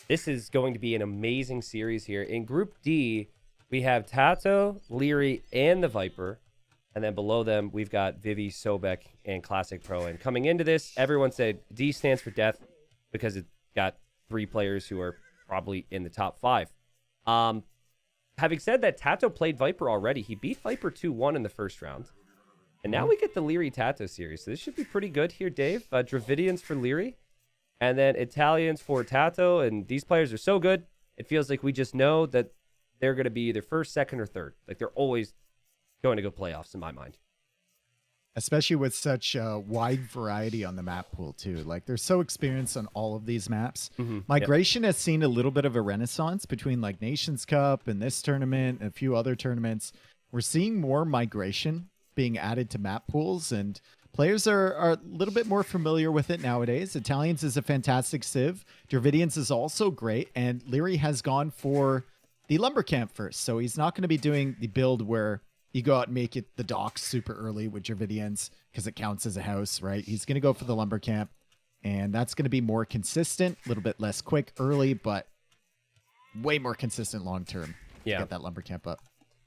This is going to be an amazing series here. In Group D, we have Tato, Leary, and the Viper. And then below them, we've got Vivi, Sobek, and Classic Pro. And coming into this, everyone said D stands for death because it's got 3 players who are probably in the top 5. Having said that, Tato played Viper already. He beat Viper 2-1 in the first round. And now we get the Leary Tato series. So this should be pretty good here, Dave. Dravidians for Leary. And then Italians for Tato. And these players are so good, it feels like we just know that they're going to be either first, second, or third. Like, they're always going to go playoffs in my mind. Especially with such a wide variety on the map pool, too. Like, they're so experienced on all of these maps. Migration has seen a little bit of a renaissance between, like, Nations Cup and this tournament and a few other tournaments. We're seeing more migration being added to map pools, and players are a little bit more familiar with it nowadays. Italians is a fantastic civ. Dravidians is also great, and Leary has gone for the lumber camp first. So he's not going to be doing the build where you go out and make it the docks super early with Dravidians because it counts as a house, right? He's going to go for the lumber camp, and that's going to be more consistent, a little bit less quick early, but way more consistent long term. Yeah. Get that lumber camp up.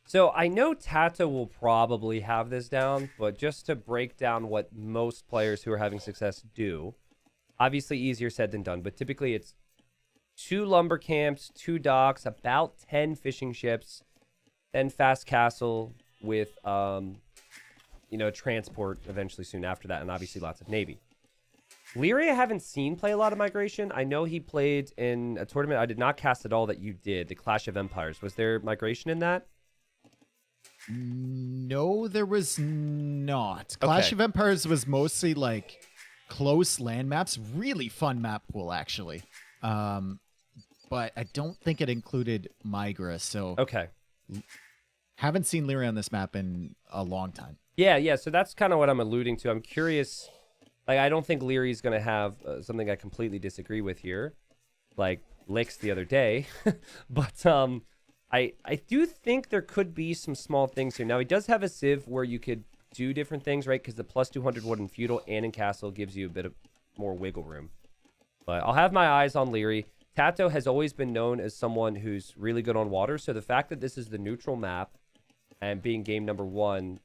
So I know Tato will probably have this down, but just to break down what most players who are having success do, obviously easier said than done, but typically it's 2 lumber camps, 2 docks, about 10 fishing ships, then fast castle with, transport eventually soon after that, and obviously lots of Navy. Leary, I haven't seen play a lot of migration. I know he played in a tournament I did not cast at all that you did, the Clash of Empires. Was there migration in that? No, there was not. Clash of Empires was mostly like close land maps. Really fun map pool, actually. But I don't think it included Migra. So haven't seen Leary on this map in a long time. Yeah. So that's kind of what I'm alluding to. I'm curious. Like, I don't think Leary's going to have something I completely disagree with here, like Licks the other day. But I do think there could be some small things here. Now, he does have a Civ where you could do different things, right? Because the plus 200 wood in Feudal and in Castle gives you a bit of more wiggle room. But I'll have my eyes on Leary. Tato has always been known as someone who's really good on water. So the fact that this is the neutral map and being game number 1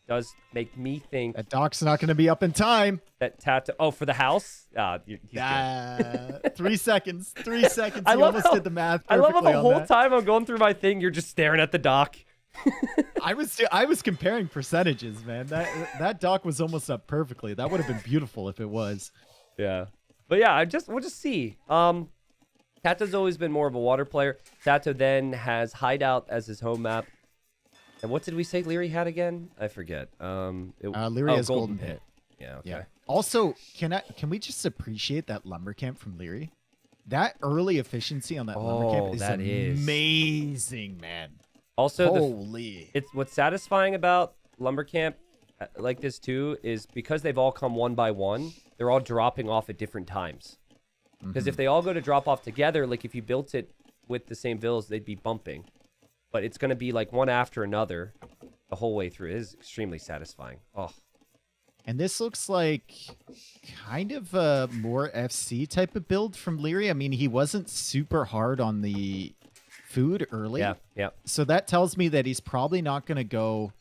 does make me think that dock's not going to be up in time. That Tato, for the house? He's good. 3 seconds. 3 seconds. I almost did the math. I love how the whole time I'm going through my thing, you're just staring at the dock. I was comparing percentages, man. That dock was almost up perfectly. That would have been beautiful if it was. Yeah. But yeah, we'll just see. Tato's always been more of a water player. Tato then has Hideout as his home map. And what did we say Leary had again? I forget. Leary has Golden Pit. Yeah, okay. Yeah. Also, can we just appreciate that lumber camp from Leary? That early efficiency on that lumber camp is amazing, man. Also, it's what's satisfying about lumber camp like this too is because they've all come one by one, they're all dropping off at different times. Because if they all go to drop off together, like if you built it with the same villas, they'd be bumping. But it's going to be like one after another the whole way through. It is extremely satisfying. Oh. And this looks like kind of a more FC type of build from Leary. I mean, he wasn't super hard on the food early. Yeah. So that tells me that he's probably not going to go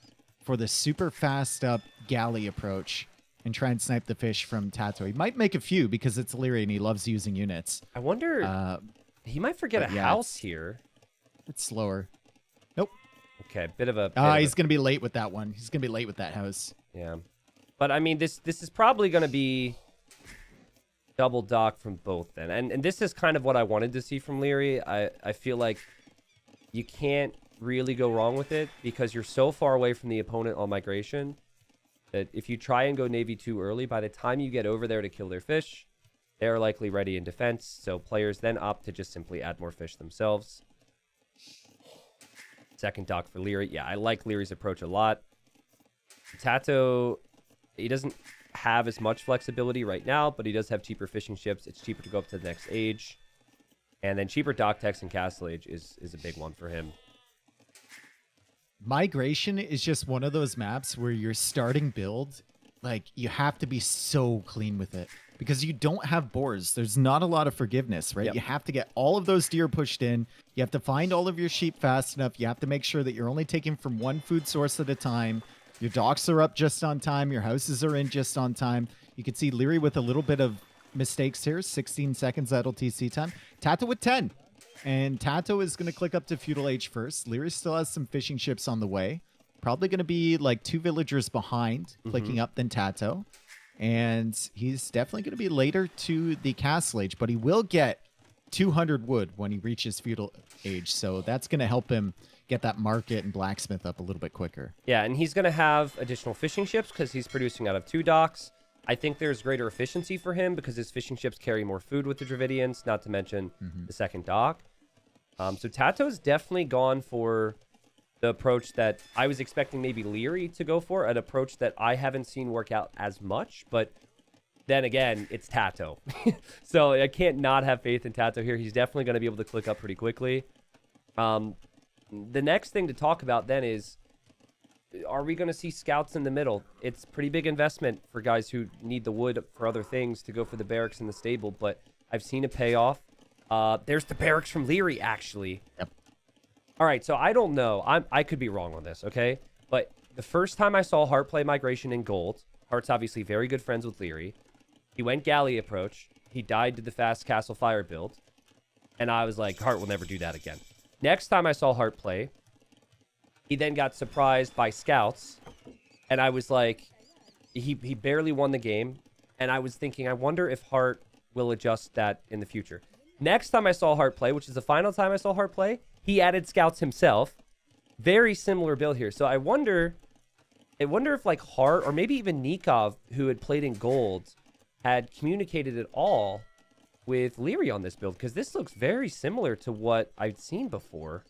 for the super fast up galley approach and try and snipe the fish from Tato. He might make a few because it's Leary and he loves using units. I wonder, he might forget a house here. It's slower. Nope. Okay, bit of a... he's going to be late with that one. He's going to be late with that house. Yeah. But, I mean, this is probably going to be double dock from both then. And this is kind of what I wanted to see from Leary. I feel like you can't really go wrong with it because you're so far away from the opponent on migration that if you try and go Navy too early, by the time you get over there to kill their fish, they're likely ready in defense. So players then opt to just simply add more fish themselves. Second dock for Leary. Yeah, I like Leary's approach a lot. Tato, he doesn't have as much flexibility right now, but he does have cheaper fishing ships. It's cheaper to go up to the next age. And then cheaper dock techs and castle age is a big one for him. Migration is just one of those maps where your starting build like you have to be so clean with it because you don't have boars. There's not a lot of forgiveness, right? Yep. You have to get all of those deer pushed in. You have to find all of your sheep fast enough. You have to make sure that you're only taking from one food source at a time. Your docks are up just on time. Your houses are in just on time. You can see Leary with a little bit of mistakes here. 16 seconds idle TC time. Tato with 10. And Tato is going to click up to Feudal Age first. Leary still has some fishing ships on the way. Probably going to be like 2 villagers behind clicking up than Tato. And he's definitely going to be later to the Castle Age, but he will get 200 wood when he reaches Feudal Age. So that's going to help him get that market and blacksmith up a little bit quicker. Yeah, and he's going to have additional fishing ships because he's producing out of 2 docks. I think there's greater efficiency for him because his fishing ships carry more food with the Dravidians, not to mention the second dock. So Tato's definitely gone for the approach that I was expecting maybe Leary to go for, an approach that I haven't seen work out as much, but then again, it's Tato. So I can't not have faith in Tato here. He's definitely going to be able to click up pretty quickly. The next thing to talk about then is, are we going to see scouts in the middle? It's pretty big investment for guys who need the wood for other things to go for the barracks in the stable, but I've seen a payoff. There's the barracks from Leary, actually. Yep. All right, so I don't know. I could be wrong on this, okay? But the first time I saw Hart play Migration in gold, Hart's obviously very good friends with Leary. He went galley approach. He died to the fast castle fire build. And I was like, Hart will never do that again. Next time I saw Hart play, he then got surprised by scouts. And I was like, he barely won the game. And I was thinking, I wonder if Hart will adjust that in the future. Next time I saw Hart play, which is the final time I saw Hart play, he added scouts himself. Very similar build here. So I wonder if like Hart or maybe even Nikov, who had played in gold, had communicated at all with Leary on this build, because this looks very similar to what I've seen before.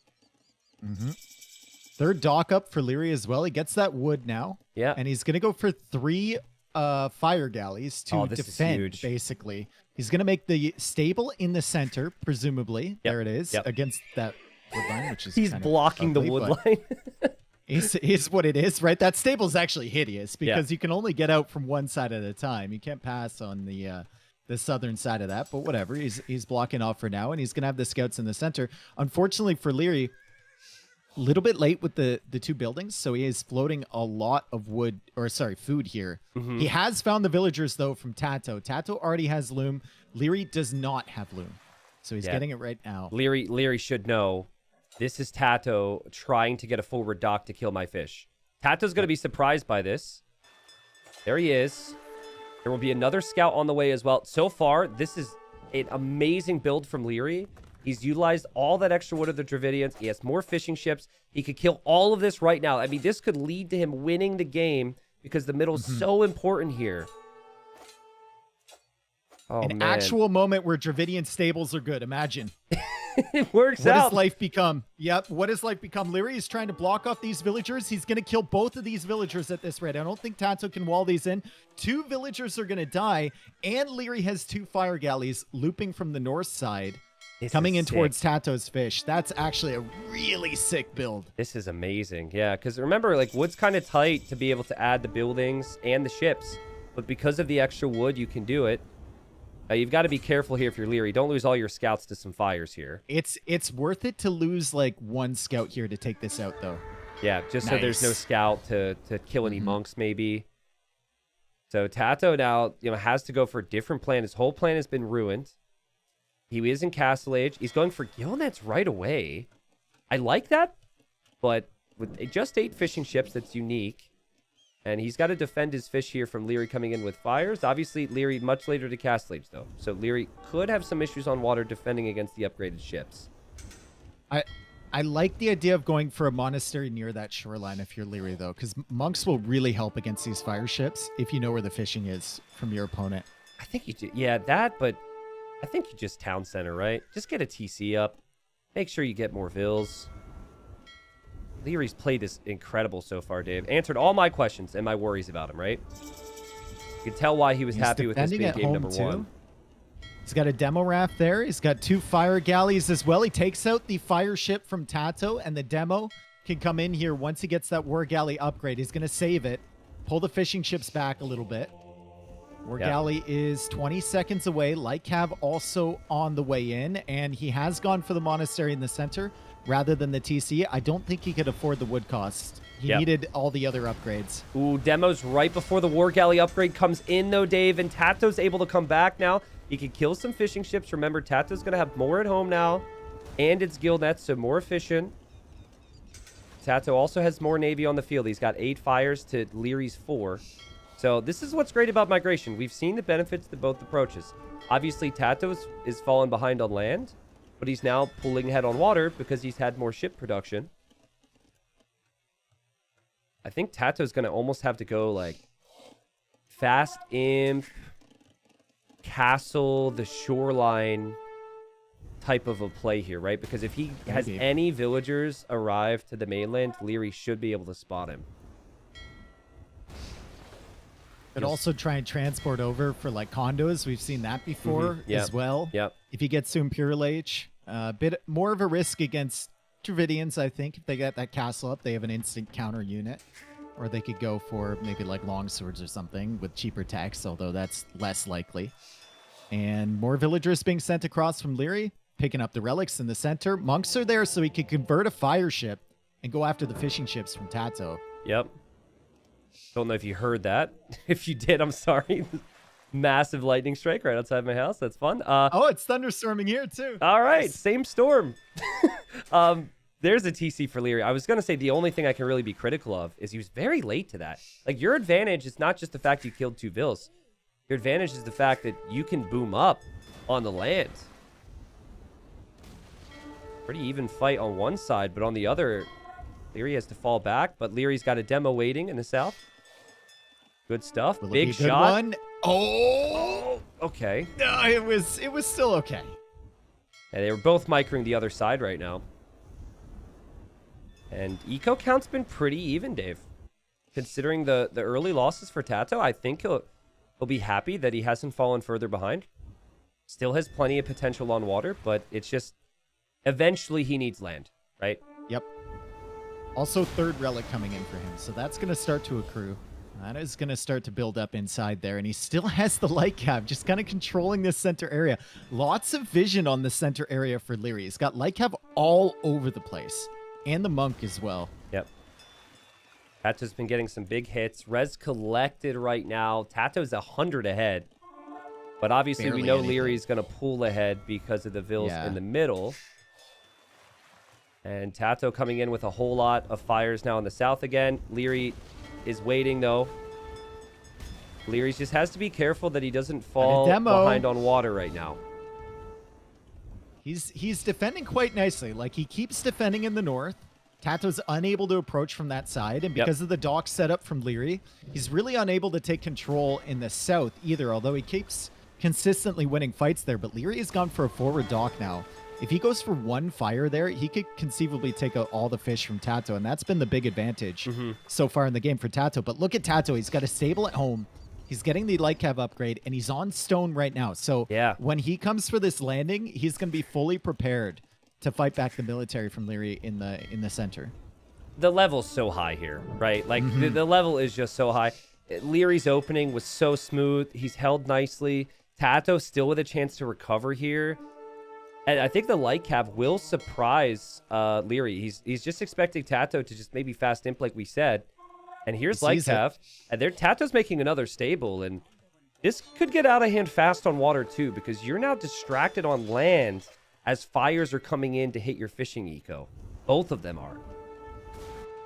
Third dock up for Leary as well. He gets that wood now. Yeah. And he's going to go for 3 fire galleys to this is defend, huge. Basically. He's going to make the stable in the center, presumably. Yep. There it is, Yep. against that wood line, which is He's kind blocking of ugly, the wood but line. is what it is, right? That stable's actually hideous because Yeah. you can only get out from one side at a time. You can't pass on the southern side of that, but whatever. He's blocking off for now, and he's going to have the scouts in the center. Unfortunately for Leary, a little bit late with the 2 buildings, so he is floating a lot of food here. He has found the villagers, though, from Tato. Tato already has loom. Leary does not have loom, so he's getting it right now. Leary should know this is Tato trying to get a forward dock to kill my fish. Tato's going to be surprised by this. There he is. There will be another scout on the way as well. So far, this is an amazing build from Leary. He's utilized all that extra wood of the Dravidians. He has more fishing ships. He could kill all of this right now. I mean, this could lead to him winning the game because the middle is so important here. Oh, An man. actual moment where Dravidian stables are good. Imagine. It works What out. does life become? Yep. What does life become? Leary is trying to block off these villagers. He's going to kill both of these villagers at this rate. I don't think Tato can wall these in. 2 villagers are going to die, and Leary has 2 fire galleys looping from the north side, coming in towards Tato's fish. That's actually a really sick build. This is amazing. Yeah, because remember, like, wood's kind of tight to be able to add the buildings and the ships. But because of the extra wood, you can do it. You've got to be careful here if you're Leary. Don't lose all your scouts to some fires here. It's worth it to lose, like, 1 scout here to take this out, though. Yeah, just so there's no scout to kill any monks, maybe. So Tato now, has to go for a different plan. His whole plan has been ruined. He is in Castle Age. He's going for Gillnets right away. I like that, but with just 8 fishing ships, that's unique. And he's got to defend his fish here from Leary coming in with fires. Obviously, Leary much later to Castle Age, though. So Leary could have some issues on water defending against the upgraded ships. I like the idea of going for a monastery near that shoreline if you're Leary, though, because monks will really help against these fire ships if you know where the fishing is from your opponent. I think you do. Yeah, that, but I think you just town center, right? Just get a TC up. Make sure you get more vills. Leary's played this incredible so far, Dave. Answered all my questions and my worries about him, right? You can tell why he was happy with this being game number 1. He's got a demo raft there. He's got 2 fire galleys as well. He takes out the fire ship from Tato, and the demo can come in here once he gets that war galley upgrade. He's going to save it. pull the fishing ships back a little bit. War Galley is 20 seconds away. Light Cav also on the way in, and he has gone for the monastery in the center rather than the TC. I don't think he could afford the wood cost. He needed all the other upgrades. Ooh, demo's right before the War Galley upgrade comes in, though, Dave, and TaToH's able to come back now. He can kill some fishing ships. Remember, TaToH's going to have more at home now, and it's guild nets, so more efficient. TaToH also has more Navy on the field. He's got 8 fires to Leary's 4. So this is what's great about migration. We've seen the benefits to both approaches. Obviously, TaToH is falling behind on land, but he's now pulling ahead on water because he's had more ship production. I think TaToH's going to almost have to go like Fast Imp, Castle, the Shoreline type of a play here, right? Because if he has any villagers arrive to the mainland, Leary should be able to spot him. But also try and transport over for like condos. We've seen that before as well. Yep. If he gets to Imperial Age, a bit more of a risk against Dravidians, I think. If they get that castle up, they have an instant counter unit. Or they could go for maybe like longswords or something with cheaper techs, although that's less likely. And more villagers being sent across from Leary, picking up the relics in the center. Monks are there so he can convert a fire ship and go after the fishing ships from TaToH. Yep. Don't know if you heard that. If you did, I'm sorry. Massive lightning strike right outside my house. That's fun. Oh, it's thunderstorming here too. All right, same storm. There's a TC for Leary. I was going to say the only thing I can really be critical of is he was very late to that. Like, your advantage is not just the fact you killed 2 vills. Your advantage is the fact that you can boom up on the land. Pretty even fight on one side, but on the other, Leary has to fall back, but Leary's got a demo waiting in the south. Good stuff. Big shot. One. Oh, okay. No, it was still okay. Yeah, they were both micring the other side right now. And eco count's been pretty even, Dave. Considering the early losses for TaToH, I think he'll be happy that he hasn't fallen further behind. Still has plenty of potential on water, but it's just eventually he needs land, right? Yep. Also, 3rd relic coming in for him, so that's going to start to accrue. That is going to start to build up inside there, and he still has the light cav, just kind of controlling this center area. Lots of vision on the center area for Leary. He's got light cav all over the place, and the monk as well. Yep. TaToH's been getting some big hits. Res collected right now. TaToH's 100 ahead, but obviously Barely we know anything. Leary's going to pull ahead because of the vills in the middle. And TaToH coming in with a whole lot of fires now in the south again. Leary is waiting, though. Leary just has to be careful that he doesn't fall behind on water right now. He's defending quite nicely. Like, he keeps defending in the north. TaToH's unable to approach from that side, and because of the dock setup from Leary, he's really unable to take control in the south either, although he keeps consistently winning fights there. But Leary has gone for a forward dock now. If he goes for 1 fire there, he could conceivably take out all the fish from TaToH, and that's been the big advantage so far in the game for TaToH. But look at TaToH. He's got a stable at home. He's getting the light cav upgrade, and he's on stone right now. So when he comes for this landing, he's going to be fully prepared to fight back the military from Leary in the center. The level's so high here, right? Like, the level is just so high. Leary's opening was so smooth. He's held nicely. TaToH still with a chance to recover here. And I think the light cav will surprise Leary. He's just expecting TaToH to just maybe fast imp like we said. And here's light cav. And there TaToH's making another stable. And this could get out of hand fast on water too, because you're now distracted on land as fires are coming in to hit your fishing eco. Both of them are.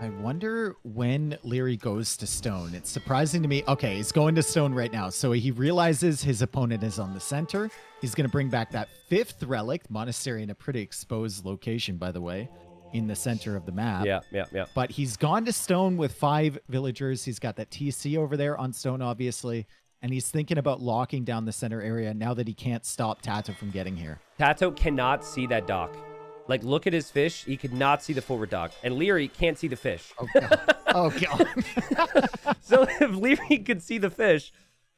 I wonder when Leary goes to stone. It's surprising to me. Okay, he's going to stone right now. So he realizes his opponent is on the center. He's going to bring back that 5th relic, monastery in a pretty exposed location, by the way, in the center of the map. Yeah. But he's gone to stone with 5 villagers. He's got that TC over there on stone, obviously. And he's thinking about locking down the center area now that he can't stop TaToH from getting here. TaToH cannot see that dock. Like, look at his fish. He could not see the forward dock. And Leary can't see the fish. Oh, God. Oh, God. So if Leary could see the fish,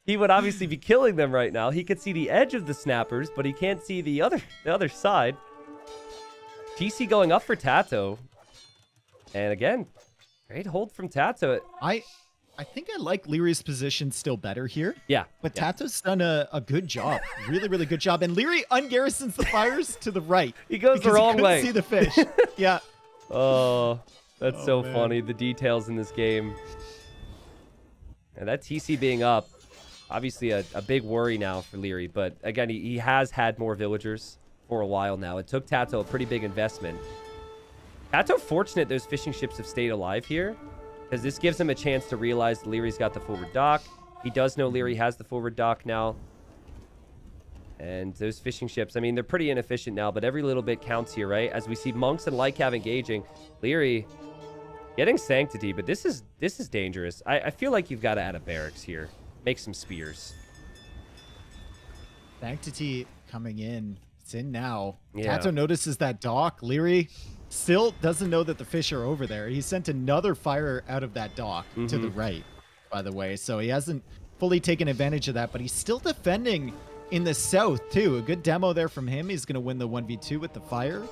he would obviously be killing them right now. He could see the edge of the snappers, but he can't see the other side. TC going up for TaToH. And again, great hold from TaToH. I I think I like Leary's position still better here. Yeah. But yeah. TaToH's done a good job. Really, really good job. And Leary ungarrisons the fires to the right. He goes the because wrong he way. see the fish. Yeah. Oh, that's so man. funny. The details in this game. And that TC being up, obviously a big worry now for Leary. But again, he has had more villagers for a while now. It took TaToH a pretty big investment. TaToH fortunate those fishing ships have stayed alive here, because this gives him a chance to realize that Leary's got the forward dock. He does know Leary has the forward dock now. And those fishing ships, I mean, they're pretty inefficient now, but every little bit counts here, right? As we see Monks and Lycav engaging, Leary getting Sanctity, but this is dangerous. I feel like you've got to add a barracks here. Make some spears. Sanctity coming in. It's in now. Yeah. TaToH notices that dock. Leary still doesn't know that the fish are over there. He sent another fire out of that dock to the right, by the way. So he hasn't fully taken advantage of that, but he's still defending in the south, too. A good demo there from him. He's going to win the 1v2 with the fire.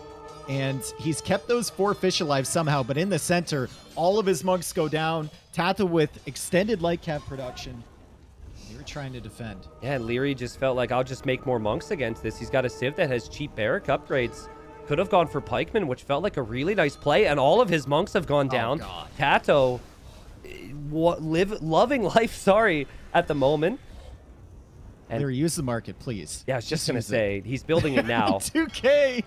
And he's kept those 4 fish alive somehow, but in the center, all of his monks go down. TaToH with extended light cap production. You're trying to defend. Yeah, and Leary just felt like, I'll just make more monks against this. He's got a civ that has cheap barrack upgrades. Could have gone for pikemen, which felt like a really nice play, and all of his monks have gone down. God. TaToH, loving life, sorry, at the moment. And Leary, use the market, please. yeah, I was just going to use say, he's building it now. 2K.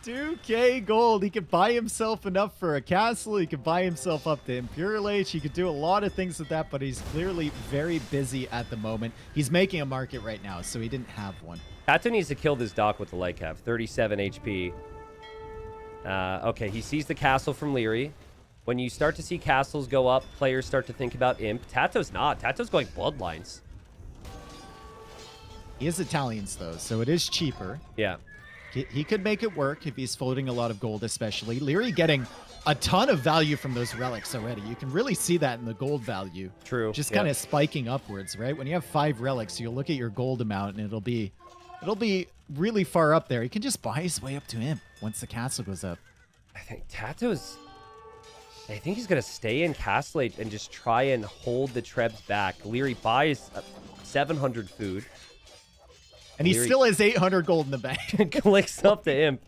2K gold. He could buy himself enough for a castle. He could buy himself up to Imperial Age. He could do a lot of things with that, but he's clearly very busy at the moment. He's making a market right now, so he didn't have one. TaToH needs to kill this dock with the light cap. 37 HP. Okay, he sees the castle from Leary. When you start to see castles go up, players start to think about Imp. TaToH's not. TaToH's going Bloodlines. He is Italians, though, so it is cheaper. Yeah. He could make it work if he's floating a lot of gold, especially. Leary getting a ton of value from those relics already. You can really see that in the gold value. True. Just yeah. kind of spiking upwards, right? When you have 5 relics, you'll look at your gold amount, and it'll be really far up there. He can just buy his way up to him once the castle goes up. I think TaToH's... I think he's going to stay in Castle Age and just try and hold the Trebs back. Leary buys 700 food. And he Leary still has 800 gold in the bank. clicks up to Imp.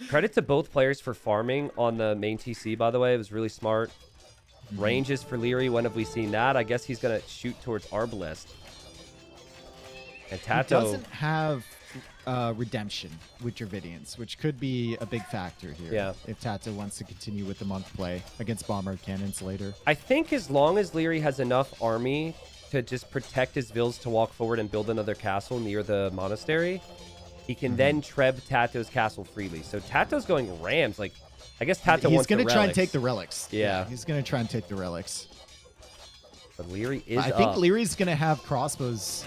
Credit to both players for farming on the main TC, by the way. It was really smart. Ranges for Leary. When have we seen that? I guess he's going to shoot towards Arbalest. And He TaToH doesn't have redemption with Dravidians, which could be a big factor here. Yeah. If TaToH wants to continue with the monk play against bomber cannons later. I think as long as Leary has enough army to just protect his vills to walk forward and build another castle near the monastery, he can then treb TaToH's castle freely. So TaToH's going Rams. Like, I guess TaToH He's wants going the to try and relics. take the relics. Yeah. He's going to try and take the relics. But Leary is I think up. Leary's going to have crossbows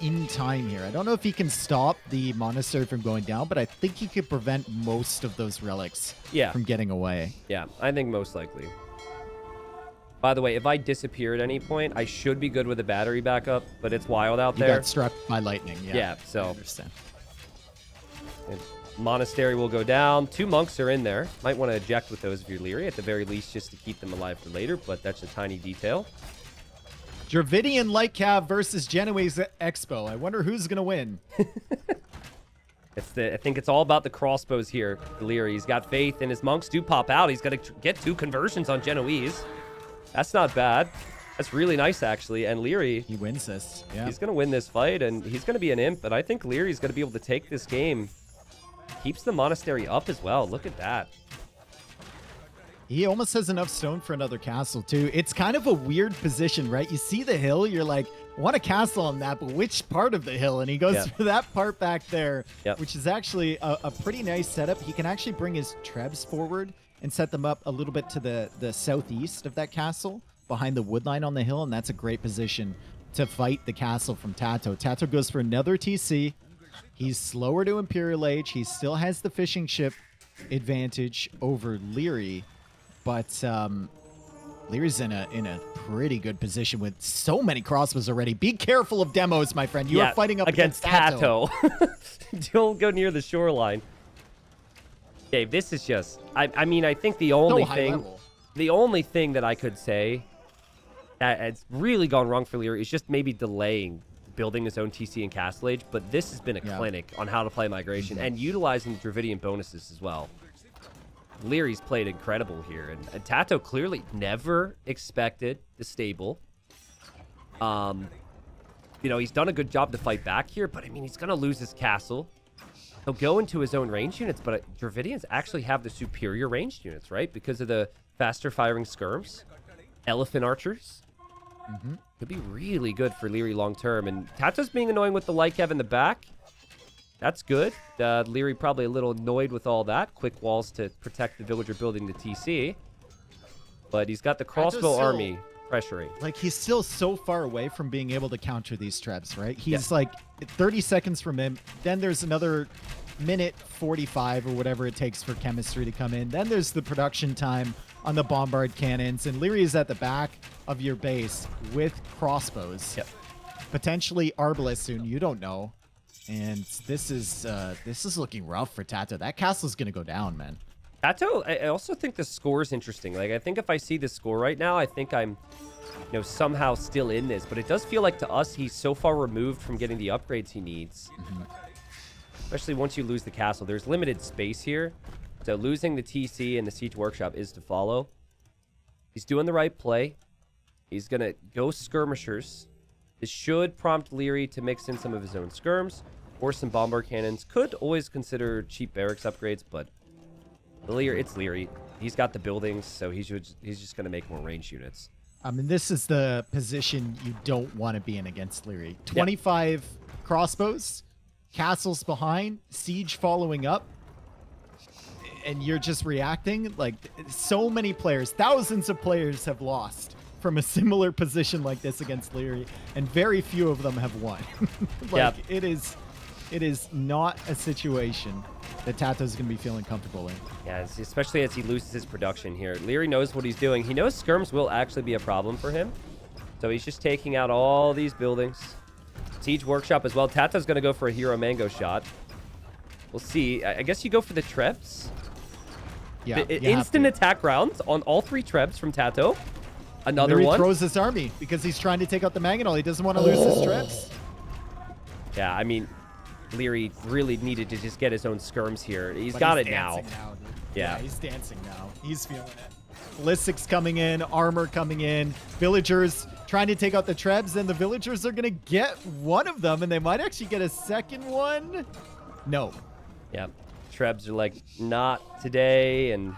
in time here. I don't know if he can stop the monastery from going down, but I think he could prevent most of those relics from getting away. Yeah, I think most likely. By the way, if I disappear at any point, I should be good with a battery backup, but it's wild out You there. got struck by lightning. Yeah, so I understand. Monastery will go down. 2 monks are in there. Might want to eject with those if you're Leary, at the very least, just to keep them alive for later, but that's a tiny detail. Dravidian Light Cav versus Genoese Expo. I wonder who's going to win. I think it's all about the crossbows here. Leary, he's got faith, and his monks do pop out. He's going to get 2 conversions on Genoese. That's not bad. That's really nice, actually. And Leary, he wins this. Yeah, he's going to win this fight, and he's going to be an imp. But I think Leary's going to be able to take this game. Keeps the monastery up as well. Look at that. He almost has enough stone for another castle, too. It's kind of a weird position, right? You see the hill, you're like, I want a castle on that, but which part of the hill? And he goes for that part back there, which is actually a pretty nice setup. He can actually bring his trebs forward and set them up a little bit to the southeast of that castle, behind the wood line on the hill, and that's a great position to fight the castle from TaToH. TaToH goes for another TC. He's slower to Imperial Age. He still has the fishing ship advantage over Leary, but Leary's in a pretty good position with so many crossbows already. Be careful of demos, my friend. You are fighting up against TaToH. Don't go near the shoreline. Dave, this is just... I mean, I think the only thing... Level. The only thing that I could say that it's really gone wrong for Leary is just maybe delaying building his own TC and Castle Age, but this has been a clinic on how to play Migration and utilizing the Dravidian bonuses as well. Leary's played incredible here, and Tato clearly never expected the stable. You know, he's done a good job to fight back here, but I mean, he's going to lose his castle. He'll go into his own range units, but Dravidians actually have the superior ranged units, right? Because of the faster firing skirms, elephant archers. Could be really good for Leary long term. And Tato's being annoying with the Lycav in the back. That's good. Leary probably a little annoyed with all that. Quick walls to protect the villager building the TC. But he's got the crossbow army pressuring. Like, he's still so far away from being able to counter these trebs, right? He's like 30 seconds from him. Then there's another minute 45 or whatever it takes for chemistry to come in. Then there's the production time on the bombard cannons. And Leary is at the back of your base with crossbows. Potentially arbalest soon. You don't know. And this is looking rough for Tato. That castle's going to go down, man. Tato, I also think the score is interesting. Like, I think if I see the score right now, I think I'm, you know, somehow still in this. But it does feel like to us, he's so far removed from getting the upgrades he needs. Especially once you lose the castle. There's limited space here. So losing the TC and the Siege Workshop is to follow. He's doing the right play. He's going to go skirmishers. This should prompt Leary to mix in some of his own skirms or some bombard cannons. Could always consider cheap barracks upgrades, but it's Leary. He's got the buildings, so he's just going to make more range units. I mean, this is the position you don't want to be in against Leary. 25 crossbows, castles behind, siege following up, and you're just reacting. Like, so many players, thousands of players have lost from a similar position like this against Leary, and very few of them have won. It is not a situation that Tato's going to be feeling comfortable in. Yeah, especially as he loses his production here. Leary knows what he's doing. He knows skirms will actually be a problem for him. So he's just taking out all these buildings. Siege Workshop as well. Tato's going to go for a Hero Mango shot. We'll see. I guess you go for the Trebs. Yeah, instant attack rounds on all 3 Trebs from Tato. Another Leary one. Throws his army because he's trying to take out the Mangonel. He doesn't want to lose his Trebs. Yeah, I mean, Leary really needed to just get his own skirms here. He's got it now. Yeah, he's dancing now. He's feeling it. Ballistics coming in, armor coming in, villagers trying to take out the Trebs, and the villagers are going to get one of them, and they might actually get a second one. No. Yeah, Trebs are like, not today, and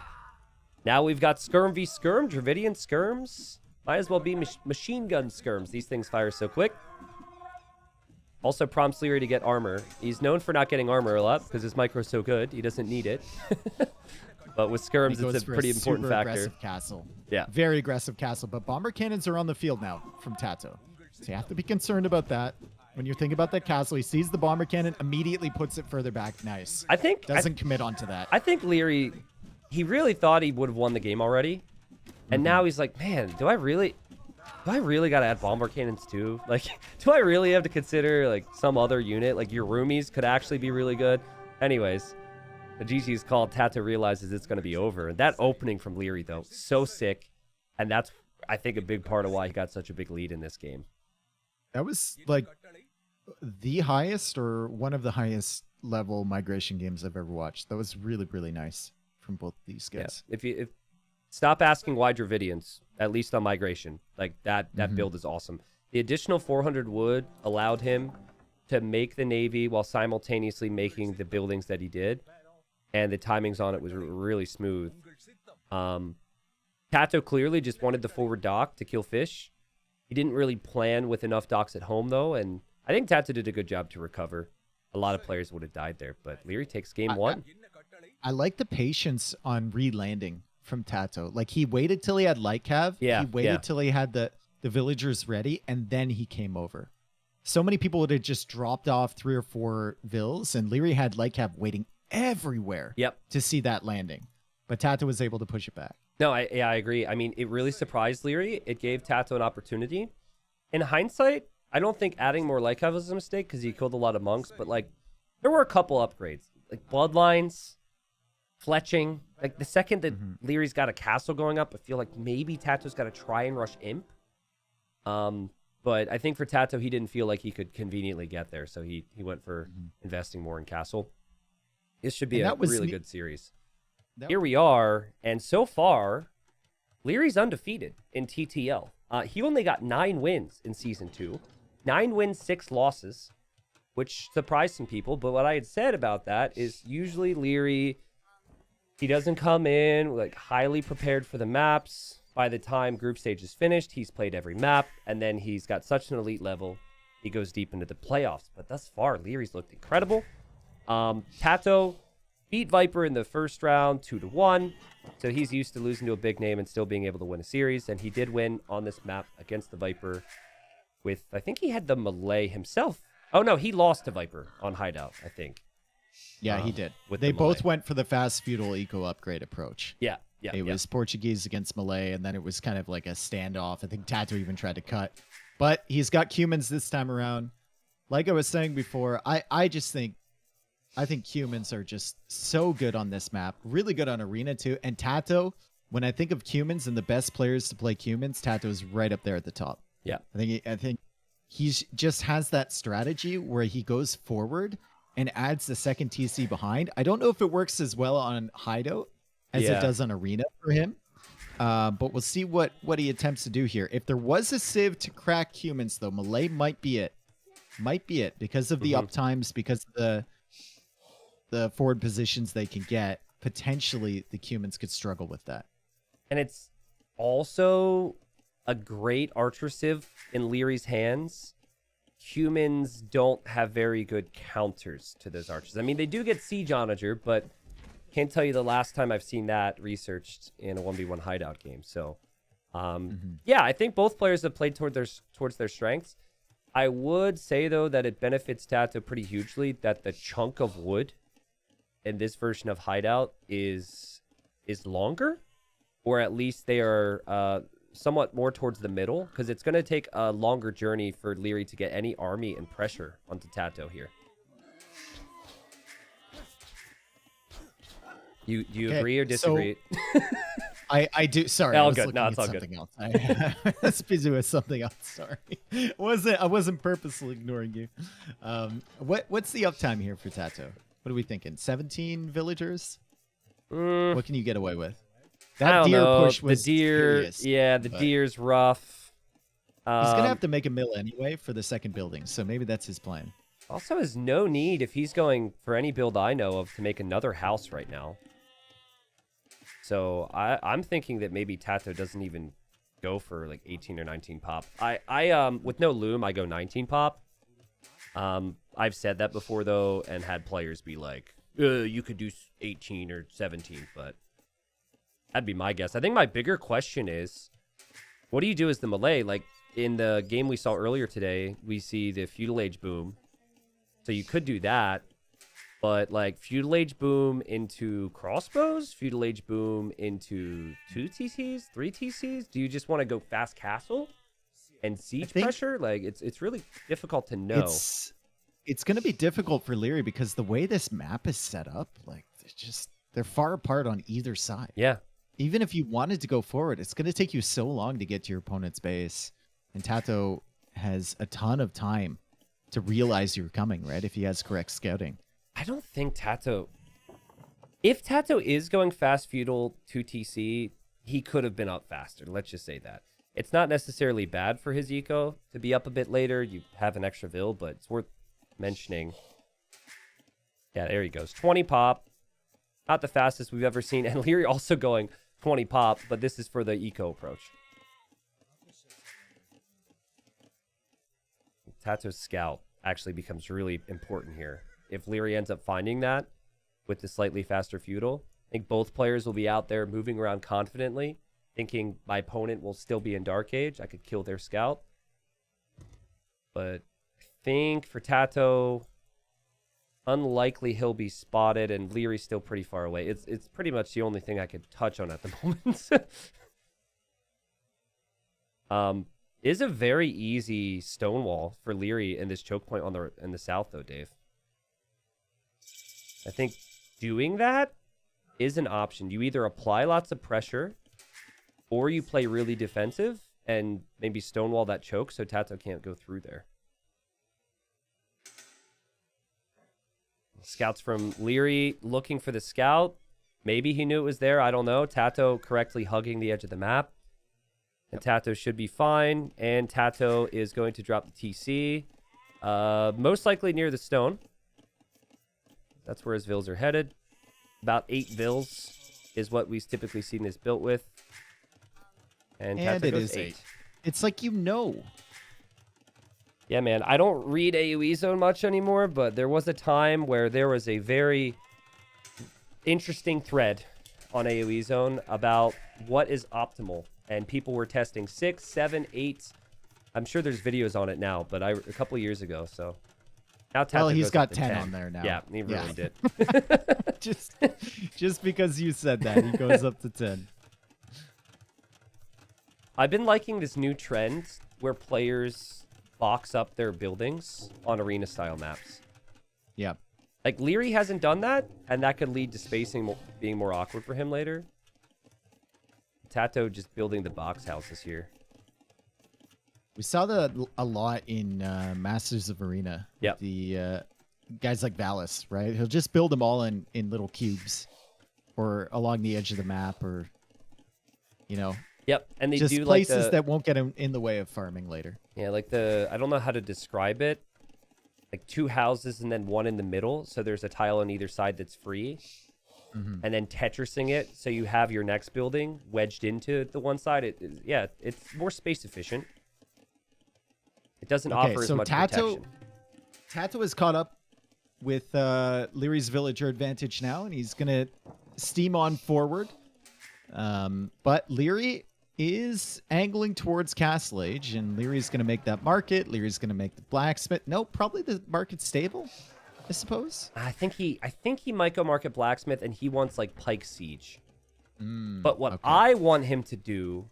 now we've got Skirm v Skirm, Dravidian Skirms. Might as well be machine gun Skirms. These things fire so quick. Also prompts Leary to get armor. He's known for not getting armor a lot because his micro's so good. He doesn't need it. But with Skirms, it's a pretty important factor. Aggressive castle. Yeah. Very aggressive castle. But bomber cannons are on the field now from Tato. So you have to be concerned about that. When you're thinking about that castle, he sees the bomber cannon, immediately puts it further back. Nice. Doesn't commit onto that. I think Leary, he really thought he would have won the game already. And now he's like, man, do I really got to add bomber cannons too? Like, do I really have to consider like some other unit? Like your roomies could actually be really good. Anyways, the GG's call. Tato realizes it's going to be over. And that opening from Leary, though, so sick. And that's, I think, a big part of why he got such a big lead in this game. That was like the highest or one of the highest level migration games I've ever watched. That was really, really nice from both these guys. Yeah. Stop asking why Dravidians, at least on migration. Like that build is awesome. The additional 400 wood allowed him to make the Navy while simultaneously making the buildings that he did. And the timings on it was really smooth. Tato clearly just wanted the forward dock to kill fish. He didn't really plan with enough docks at home, though. And I think Tato did a good job to recover. A lot of players would have died there. But Leary takes game 1. I like the patience on re-landing from Tato. Like, he waited till he had light cav. Yeah, he waited till he had the villagers ready, and then he came over. So many people would have just dropped off 3 or 4 vills, and Leary had light cav waiting everywhere to see that landing. But Tato was able to push it back. No, I agree. I mean, it really surprised Leary. It gave Tato an opportunity. In hindsight, I don't think adding more light cav was a mistake because he killed a lot of monks, but like there were a couple upgrades. Like bloodlines, fletching. Like, the second that Leary's got a castle going up, I feel like maybe TaToH's got to try and rush Imp. But I think for TaToH, he didn't feel like he could conveniently get there, so he went for investing more in castle. This should be a really good series. Here we are, and so far, Leary's undefeated in TTL. He only got 9 wins in Season 2. 9 wins, 6 losses, which surprised some people. But what I had said about that is usually Leary, he doesn't come in like highly prepared for the maps. By the time group stage is finished, he's played every map, and then he's got such an elite level, he goes deep into the playoffs. But thus far, Leary's looked incredible. TaToH beat Viper in the first round 2-1. So he's used to losing to a big name and still being able to win a series. And he did win on this map against the Viper with, I think he had the Malay himself. Oh, no, he lost to Viper on Hideout, I think. Yeah, he did. They both went for the fast feudal eco upgrade approach. Yeah. It was Portuguese against Malay, and then it was kind of like a standoff. I think TaToH even tried to cut. But he's got humans this time around. Like I was saying before, I think humans are just so good on this map. Really good on Arena too. And TaToH, when I think of humans and the best players to play humans, TaToH's right up there at the top. Yeah. I think he just has that strategy where he goes forward and adds the second TC behind. I don't know if it works as well on Hideout as it does on Arena for him. But we'll see what he attempts to do here. If there was a Civ to crack humans, though, Malay might be it. Might be it because of the uptimes, because of the forward positions they can get. Potentially, the humans could struggle with that. And it's also a great Archer Civ in Leary's hands. Humans don't have very good counters to those archers. I mean, they do get Siege Onager, but can't tell you the last time I've seen that researched in a 1v1 Hideout game. So, yeah, I think both players have played towards their strengths. I would say, though, that it benefits TaToH pretty hugely that the chunk of wood in this version of Hideout is longer, or at least they are somewhat more towards the middle, because it's going to take a longer journey for Leary to get any army and pressure onto TaToH here. You agree or disagree? So, I do. Sorry, all I was good. looking No, it's at all something good. else. I was busy with something else. Sorry, I wasn't purposely ignoring you. What's the uptime here for TaToH? What are we thinking? 17 villagers? What can you get away with? That deer push was serious, the deer's rough. He's gonna have to make a mill anyway for the second building, so maybe that's his plan. Also has no need, if he's going for any build I know of, to make another house right now. So I'm thinking that maybe TaToH doesn't even go for like 18 or 19 pop. I with no loom, I go 19 pop. I've said that before though, and had players be like, you could do 18 or 17, but that'd be my guess. I think my bigger question is, what do you do as the Malay? Like in the game we saw earlier today, we see the Feudal Age boom. So you could do that, but like Feudal Age boom into crossbows, Feudal Age boom into 2 TCs, 3 TCs. Do you just want to go fast castle and siege pressure? Like it's really difficult to know. It's going to be difficult for Leary because the way this map is set up, like they're far apart on either side. Yeah. Even if you wanted to go forward, it's going to take you so long to get to your opponent's base. And TaToH has a ton of time to realize you're coming, right? If he has correct scouting. I don't think TaToH... If TaToH is going fast feudal 2 TC, he could have been up faster. Let's just say that. It's not necessarily bad for his eco to be up a bit later. You have an extra vill, but it's worth mentioning. Yeah, there he goes. 20 pop. Not the fastest we've ever seen. And Leary also going 20 pop, but this is for the eco approach. TaToH's scout actually becomes really important here. If Leary ends up finding that with the slightly faster feudal, I think both players will be out there moving around confidently, thinking my opponent will still be in Dark Age. I could kill their scout. But I think for TaToH, unlikely he'll be spotted, and Leary's still pretty far away. It's pretty much the only thing I could touch on at the moment. Is a very easy stonewall for Leary in this choke point in the south, though, Dave. I think doing that is an option. You either apply lots of pressure or you play really defensive and maybe stonewall that choke so Tato can't go through there. Scouts from Leary looking for the scout. Maybe he knew it was there. I don't know. Tato correctly hugging the edge of the map. And Tato should be fine. And Tato is going to drop the TC. Most likely near the stone. That's where his vills are headed. About 8 vills is what we've typically seen this built with. And Tato it goes is 8. It's like Yeah, man. I don't read AoE zone much anymore, but there was a time where there was a very interesting thread on AoE zone about what is optimal. And people were testing 6, 7, 8. I'm sure there's videos on it now, but a couple of years ago, so... Now Tato he's goes got up to 10 on there now. Yeah, he really did. just because you said that, he goes up to 10. I've been liking this new trend where players box up their buildings on arena-style maps. Yeah. Like, Leary hasn't done that, and that could lead to spacing being more awkward for him later. Tato just building the box houses here. We saw that a lot in Masters of Arena. Yep. The guys like Valis, right? He'll just build them all in little cubes or along the edge of the map or, Yep, and they just do places like that won't get him in the way of farming later. Yeah, like I don't know how to describe it. Like 2 houses and then 1 in the middle. So there's a tile on either side that's free. Mm-hmm. And then Tetrising it so you have your next building wedged into the one side. It's more space efficient. It doesn't offer as much protection. Tato is caught up with Leary's villager advantage now, and he's going to steam on forward. But Leary is angling towards Castle Age, and Leary's going to make that market. Leary's going to make the blacksmith. No, probably the market stable, I suppose. I think he might go market blacksmith, and he wants like Pike Siege. But what I want him to do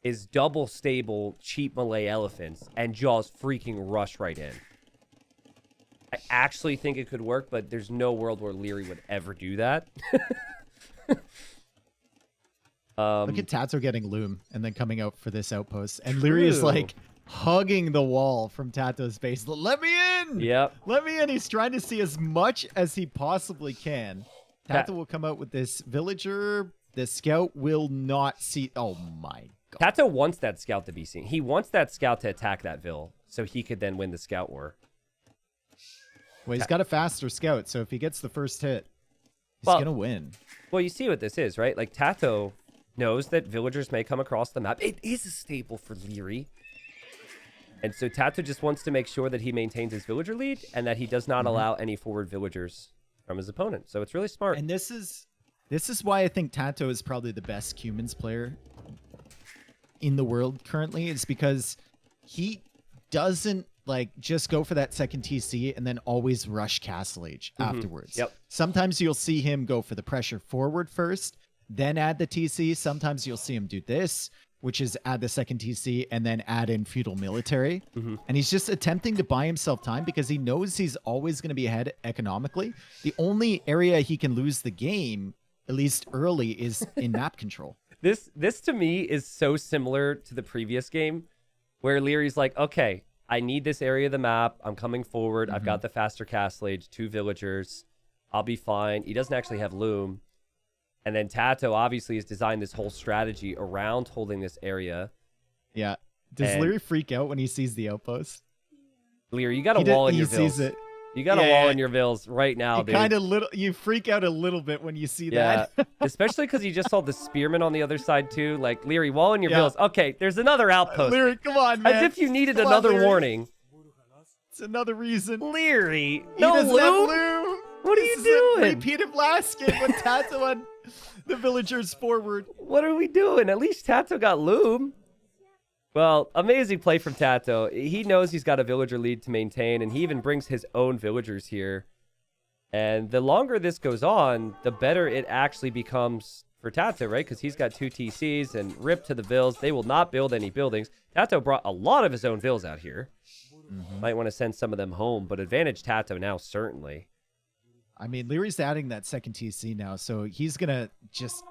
is double stable cheap Malay elephants and Jaws freaking rush right in. I actually think it could work, but there's no world where Leary would ever do that. Look at Tato getting loom and then coming out for this outpost. And Leary is like hugging the wall from Tato's base. Let me in! Yep. Let me in. He's trying to see as much as he possibly can. Tato will come out with this villager. The scout will not see. Oh my god. Tato wants that scout to be seen. He wants that scout to attack that Vill so he could then win the scout war. Well, he's got a faster scout, so if he gets the first hit, he's going to win. Well, you see what this is, right? Like, Tato knows that villagers may come across the map. It is a staple for Leary. And so Tato just wants to make sure that he maintains his villager lead and that he does not allow any forward villagers from his opponent. So it's really smart. And this is why I think Tato is probably the best humans player in the world currently. It's because he doesn't like just go for that second TC and then always rush Castle Age afterwards. Yep. Sometimes you'll see him go for the pressure forward first, then add the TC. Sometimes you'll see him do this, which is add the second TC and then add in feudal military. And he's just attempting to buy himself time because he knows he's always going to be ahead economically. The only area he can lose the game, at least early, is in map control. This to me is so similar to the previous game where Leary's like, okay, I need this area of the map. I'm coming forward. I've got the faster Castle Age, 2 villagers. I'll be fine. He doesn't actually have loom. And then Tato obviously has designed this whole strategy around holding this area. Yeah. Does Leary freak out when he sees the outpost? Leary, you got a wall in your vills. Sees it. You got a wall in your vills right now, dude. You freak out a little bit when you see that. Especially because you just saw the spearman on the other side too. Like, Leary, wall in your vills. Okay, there's another outpost. Leary, come on, man. As if you needed another warning. It's another reason. Leary, He doesn't have loom. What are you doing? Repeat of last game with Tato and the villagers forward. What are we doing? At least Tato got loom. Well, amazing play from Tato. He knows he's got a villager lead to maintain, and he even brings his own villagers here. And the longer this goes on, the better it actually becomes for Tato, right? Because he's got 2 TCs and rip to the vills. They will not build any buildings. Tato brought a lot of his own vills out here. Might want to send some of them home, but advantage Tato now, certainly. I mean, Leary's adding that second TC now, so he's going to just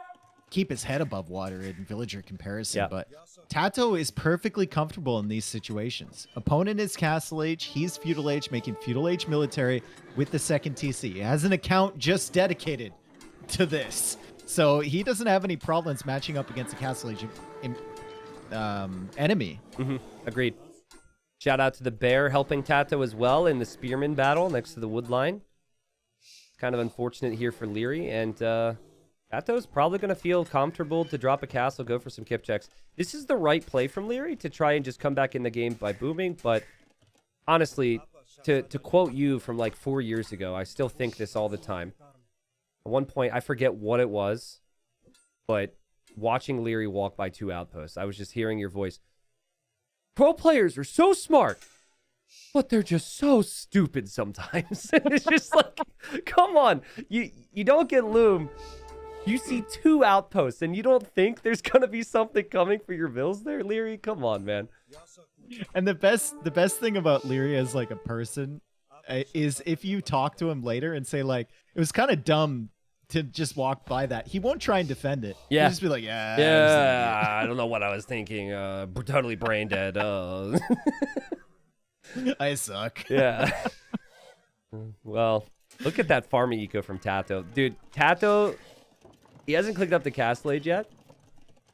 keep his head above water in villager comparison. Yeah. But Tato is perfectly comfortable in these situations. Opponent is Castle Age. He's Feudal Age, making Feudal Age military with the second TC. He has an account just dedicated to this. So he doesn't have any problems matching up against a Castle Age enemy. Agreed. Shout out to the bear helping Tato as well in the spearman battle next to the wood line. Kind of unfortunate here for Leary, and Tato's probably going to feel comfortable to drop a castle, go for some kip checks. This is the right play from Leary to try and just come back in the game by booming, but honestly, to quote you from like 4 years ago, I still think this all the time. At one point, I forget what it was, but watching Leary walk by 2 outposts, I was just hearing your voice. Pro players are so smart, but they're just so stupid sometimes. It's just like, come on. You don't get Loom. You see 2 outposts, and you don't think there's going to be something coming for your vills there, Leary? Come on, man. And the best thing about Leary as like a person is if you talk to him later and say like, it was kind of dumb to just walk by that. He won't try and defend it. Yeah. He'll just be like, yeah, I don't know what I was thinking. Totally brain dead. I suck. Yeah. Well, look at that farming eco from Tato. Dude, Tato, he hasn't clicked up the Castle Age yet,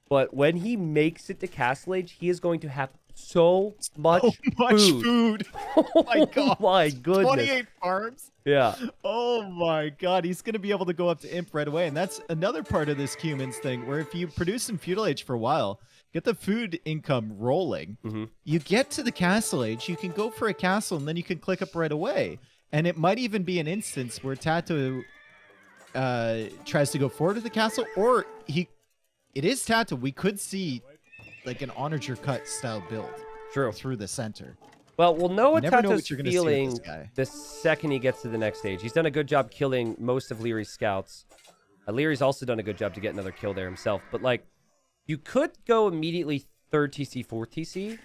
but when he makes it to Castle Age, he is going to have so much food. Oh my god. Oh my goodness. 28 farms. Yeah. Oh my god. He's going to be able to go up to Imp right away. And that's another part of this humans thing where if you produce in Feudal Age for a while, get the food income rolling, you get to the Castle Age, you can go for a castle and then you can click up right away. And it might even be an instance where Tato tries to go forward to the castle, or it is Tato. We could see like an Onager cut style build through the center. Well, we'll know what Tato's you're gonna feeling see with this guy. the second he gets to the next stage. He's done a good job killing most of Leary's scouts. Leary's also done a good job to get another kill there himself. But, like, you could go immediately 3rd TC, 4th TC.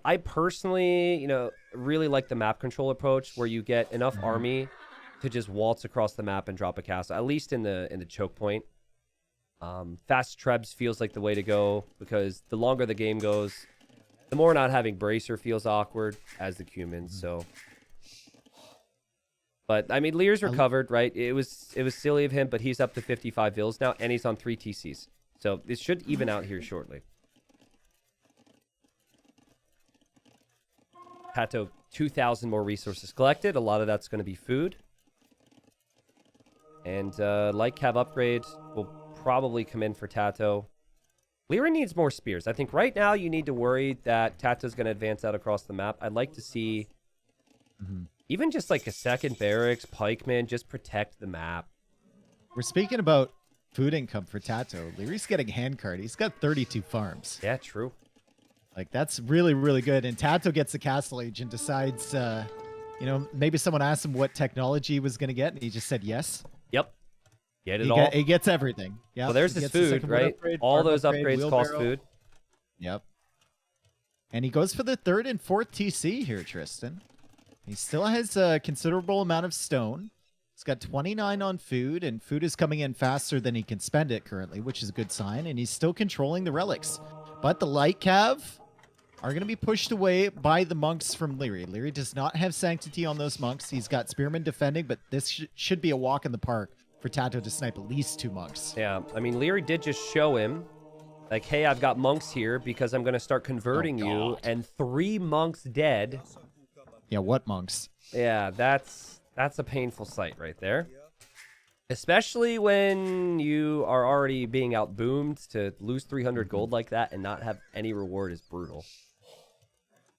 I personally, really like the map control approach where you get enough army to just waltz across the map and drop a castle, at least in the choke point. Fast Trebs feels like the way to go because the longer the game goes, the more not having Bracer feels awkward as the Cumans. So, but I mean, Lear's recovered, right? It was silly of him, but he's up to 55 vills now, and he's on 3 TCs. So this should even out here shortly. Tato, 2,000 more resources collected. A lot of that's going to be food. And light cav upgrade will probably come in for Tato. Leary needs more spears. I think right now you need to worry that Tato's going to advance out across the map. I'd like to see even just like a second barracks, pikeman, just protect the map. We're speaking about food income for Tato. Leary's getting handcart. He's got 32 farms. Yeah, true. Like, that's really, really good. And Tato gets the Castle Age and decides, maybe someone asked him what technology he was going to get, and he just said yes. Yep. Get it all. He gets everything. Yeah. Well, there's his food, right? Upgrade, all those upgrade, upgrades cost food. Yep. And he goes for the 3rd and 4th TC here, Tristan. He still has a considerable amount of stone. He's got 29 on food, and food is coming in faster than he can spend it currently, which is a good sign. And he's still controlling the relics. But the light cav are going to be pushed away by the monks from Leary. Leary does not have sanctity on those monks. He's got spearmen defending, but this should be a walk in the park for Tato to snipe at least 2 monks. Yeah, I mean, Leary did just show him, like, hey, I've got monks here because I'm going to start converting you, and 3 monks dead. Yeah, what monks? Yeah, that's a painful sight right there. Especially when you are already being outboomed, to lose 300 gold like that and not have any reward is brutal.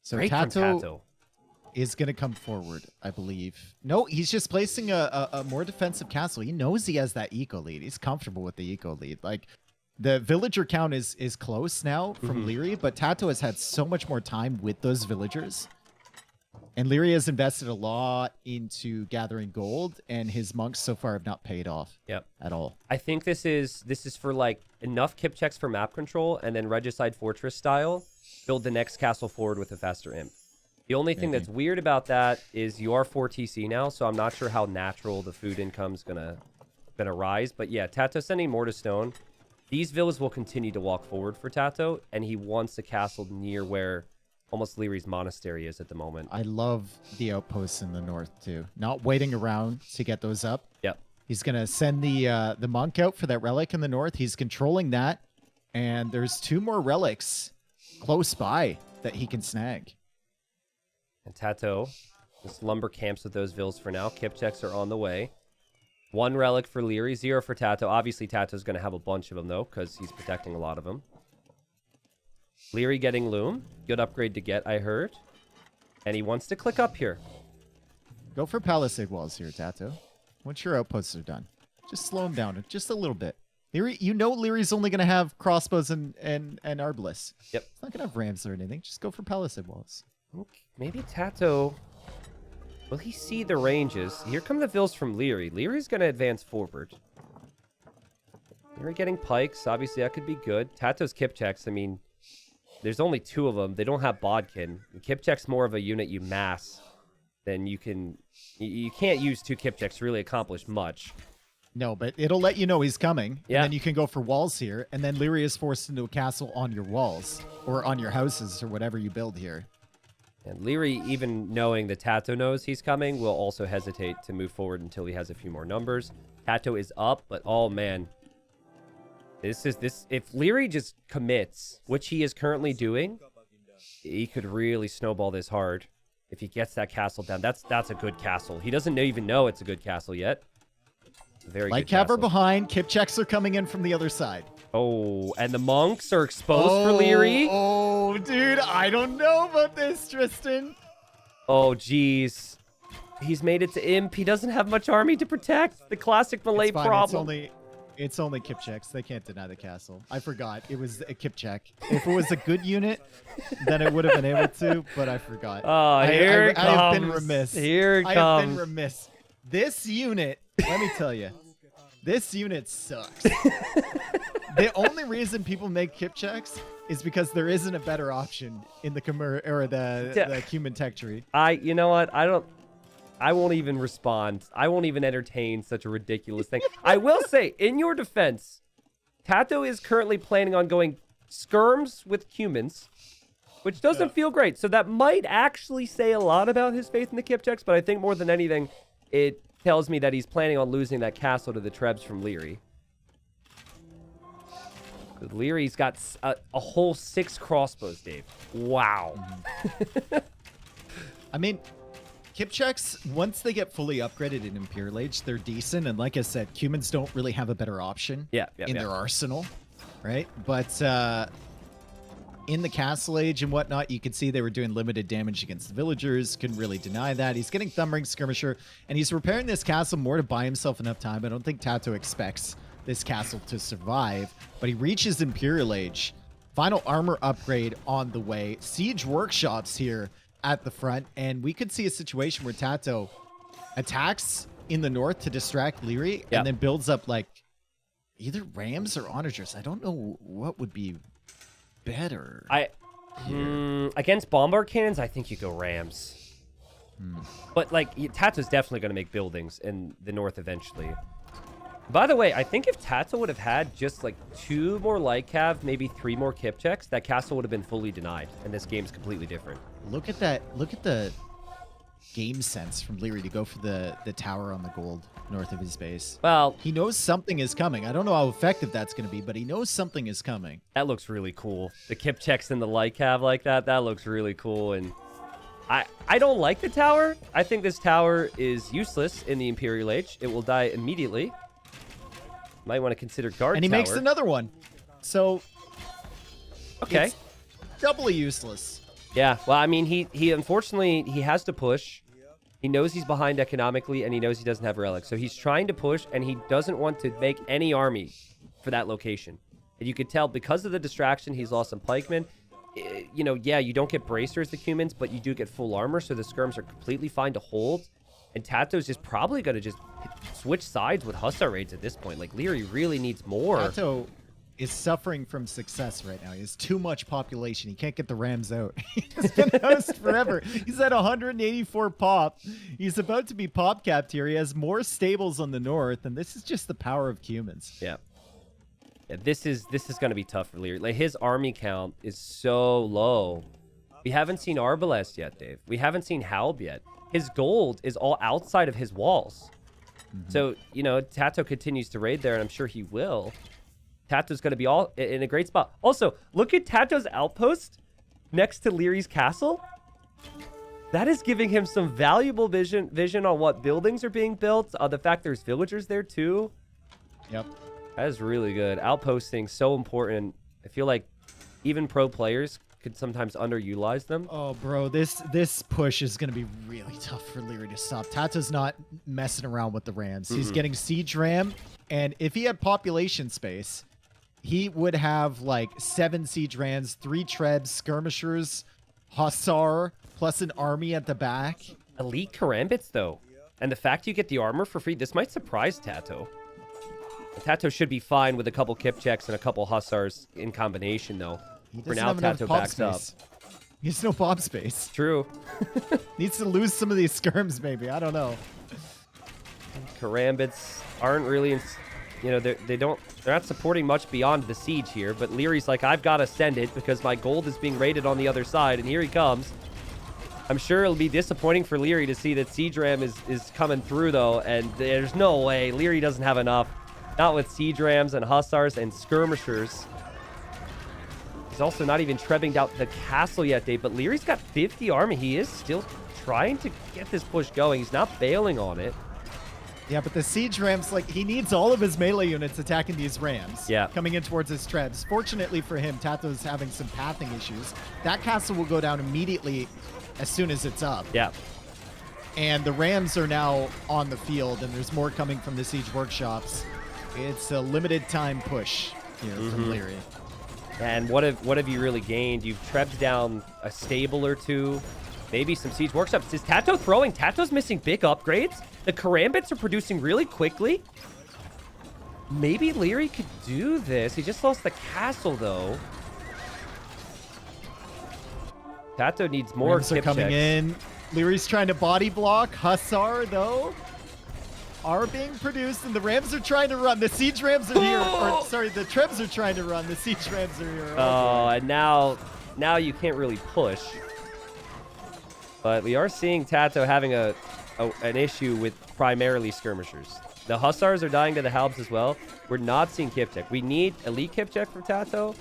So Great from Tato is going to come forward, I believe. No, he's just placing a more defensive castle. He knows he has that eco lead. He's comfortable with the eco lead. Like, the villager count is close now from Leary, but Tato has had so much more time with those villagers. And Leary has invested a lot into gathering gold, and his monks so far have not paid off at all. I think this is for, like, enough kip checks for map control, and then Regicide Fortress style, build the next castle forward with a faster imp. The only thing that's weird about that is you are 4 TC now, so I'm not sure how natural the food income's gonna rise. But yeah, TaToH sending more to stone. These villas will continue to walk forward for TaToH, and he wants a castle near where almost Leary's monastery is at the moment. I love the outposts in the north too. Not waiting around to get those up. Yep. He's gonna send the monk out for that relic in the north. He's controlling that, and there's 2 more relics close by that he can snag. And TaToH just lumber camps with those villas for now. Kip checks are on the way. 1 relic for Leary, 0 for TaToH. Obviously, TaToH's going to have a bunch of them, though, because he's protecting a lot of them. Leary getting Loom. Good upgrade to get, I heard. And he wants to click up here. Go for palisade walls here, TaToH. Once your outposts are done, just slow him down just a little bit. Leary, you know Leary's only going to have crossbows and arbalists. Yep. It's not going to have rams or anything. Just go for palisade walls. Okay, maybe TaToH... Will he see the ranges? Here come the vills from Leary. Leary's going to advance forward. Leary getting pikes. Obviously, that could be good. TaToH's Kip checks. I mean, there's only 2 of them. They don't have Bodkin. Kip check's more of a unit you mass than you can... You can't use 2 Kip checks to really accomplish much. No, but it'll let you know he's coming. Yeah. And then you can go for walls here. And then Leary is forced into a castle on your walls. Or on your houses or whatever you build here. And Leary, even knowing that TaToH knows he's coming, will also hesitate to move forward until he has a few more numbers. TaToH is up, but oh man. If Leary just commits, which he is currently doing, he could really snowball this hard. If he gets that castle down, that's a good castle. He doesn't even know it's a good castle yet. Very Light good castle. cav are behind. Kip checks are coming in from the other side. Oh, and the monks are exposed for Leary. Oh, dude, I don't know about this, Tristan. Oh, geez. He's made it to Imp. He doesn't have much army to protect. The classic Malay It's fine. problem. It's only Kip checks. They can't deny the castle. I forgot. It was a Kip check. If it was a good unit, then it would have been able to, but I forgot. Oh, here it comes. I have been remiss. Here it I comes. have been remiss. This unit, let me tell you, this unit sucks. The only reason people make Kip checks is because there isn't a better option in the the human tech tree. You know what? I won't even respond. I won't even entertain such a ridiculous thing. I will say, in your defense, TaToH is currently planning on going skirms with humans, which doesn't feel great. So that might actually say a lot about his faith in the Kip checks, but I think more than anything, it tells me that he's planning on losing that castle to the Trebs from Leary. Leary's got a whole 6 crossbows, Dave. Wow. I mean, Kip checks, once they get fully upgraded in Imperial Age, they're decent. And like I said, humans don't really have a better option in their arsenal, right? But in the Castle Age and whatnot, you could see they were doing limited damage against the villagers. Couldn't really deny that. He's getting Thumbring Skirmisher, and he's repairing this castle more to buy himself enough time. I don't think TaToH expects this castle to survive, but he reaches Imperial Age. Final armor upgrade on the way. Siege workshops here at the front, and we could see a situation where TaToH attacks in the north to distract Leary, and then builds up like either rams or onagers. I don't know what would be better. Against bombard cannons, I think you go rams. But like TaToH's definitely going to make buildings in the north eventually. By the way, I think if TaToH would have had just like 2 more light cav, maybe 3 more Kip checks, that castle would have been fully denied, and this game's completely different. Look at that. Look at the game sense from Leary to go for the tower on the gold north of his base. Well, he knows something is coming. I don't know how effective that's going to be, but he knows something is coming. That looks really cool. The Kip checks in the light cav like that looks really cool. And I don't like the tower. I think this tower is useless in the Imperial Age. It will die immediately. Might want to consider guard and he tower. Makes another one. So okay, it's doubly useless. Yeah, well, I mean, he unfortunately, he has to push. He knows he's behind economically, and he knows he doesn't have relics. So he's trying to push, and he doesn't want to make any army for that location. And you could tell because of the distraction, he's lost some pikemen. You know, yeah, you don't get bracers, the humans, but you do get full armor, so the skirms are completely fine to hold. And TaToH's just probably going to just switch sides with Hussar raids at this point. Like, Leary really needs more. is suffering from success right now. He has too much population. He can't get the Rams out. He's been host forever. He's at 184 pop. He's about to be pop capped here. He has more stables on the north, and this is just the power of humans. Yeah. Yeah, this is going to be tough for Leary. Like, his army count is so low. We haven't seen Arbalest yet, Dave. We haven't seen Halb yet. His gold is all outside of his walls. So, you know, Tato continues to raid there, and I'm sure he will. Tato's going to be all in a great spot. Also, look at Tato's outpost next to Leary's castle. That is giving him some valuable vision on what buildings are being built. The fact there's villagers there, too. Yep. That is really good. Outposting, so important. I feel like even pro players could sometimes underutilize them. Oh, bro, this push is going to be really tough for Leary to stop. Tato's not messing around with the Rams. He's getting siege ram, and if he had population space, he would have like 7 siege rams, 3 trebs, skirmishers, hussar, plus an army at the back. Elite karambits, though. And the fact you get the armor for free, this might surprise Tato. Tato should be fine with a couple kip checks and a couple hussars in combination, though. For now, Tato backs up. He has no pop space. True. Needs to lose some of these skirms, maybe. I don't know. Karambits aren't really, you know, they're not supporting much beyond the siege here. But Leary's like, I've got to send it because my gold is being raided on the other side, and here he comes. I'm sure it'll be disappointing for Leary to see that siege ram is coming through, though, and there's no way Leary doesn't have enough. Not with siege rams and hussars and skirmishers. He's also not even trebbing out the castle yet, Dave. But Leary's got 50 army. He is still trying to get this push going. He's not bailing on it. Yeah, but the siege rams, like, he needs all of his melee units attacking these rams. Yeah. Coming in towards his trebs. Fortunately for him, Tato's having some pathing issues. That castle will go down immediately as soon as it's up. Yeah. And the rams are now on the field, and there's more coming from the siege workshops. It's a limited time push here from Leary. And what have you really gained? You've trebbed down a stable or two, maybe some siege workshops. Is Tato throwing? Tato's missing big upgrades. The karambits are producing really quickly. Maybe Leary could do this. He just lost the castle, though. Tato needs more Rams are kip coming checks. in. Leary's trying to body block. Hussar, though, are being produced, and the Rams are trying to run. The siege Rams are here. Or, sorry, the Trebs are trying to run. The siege Rams are here. Oh, and now you can't really push. But we are seeing Tato having an issue with primarily skirmishers. The hussars are dying to the halbs as well. We're not seeing kip check. We need elite kip check from Tato.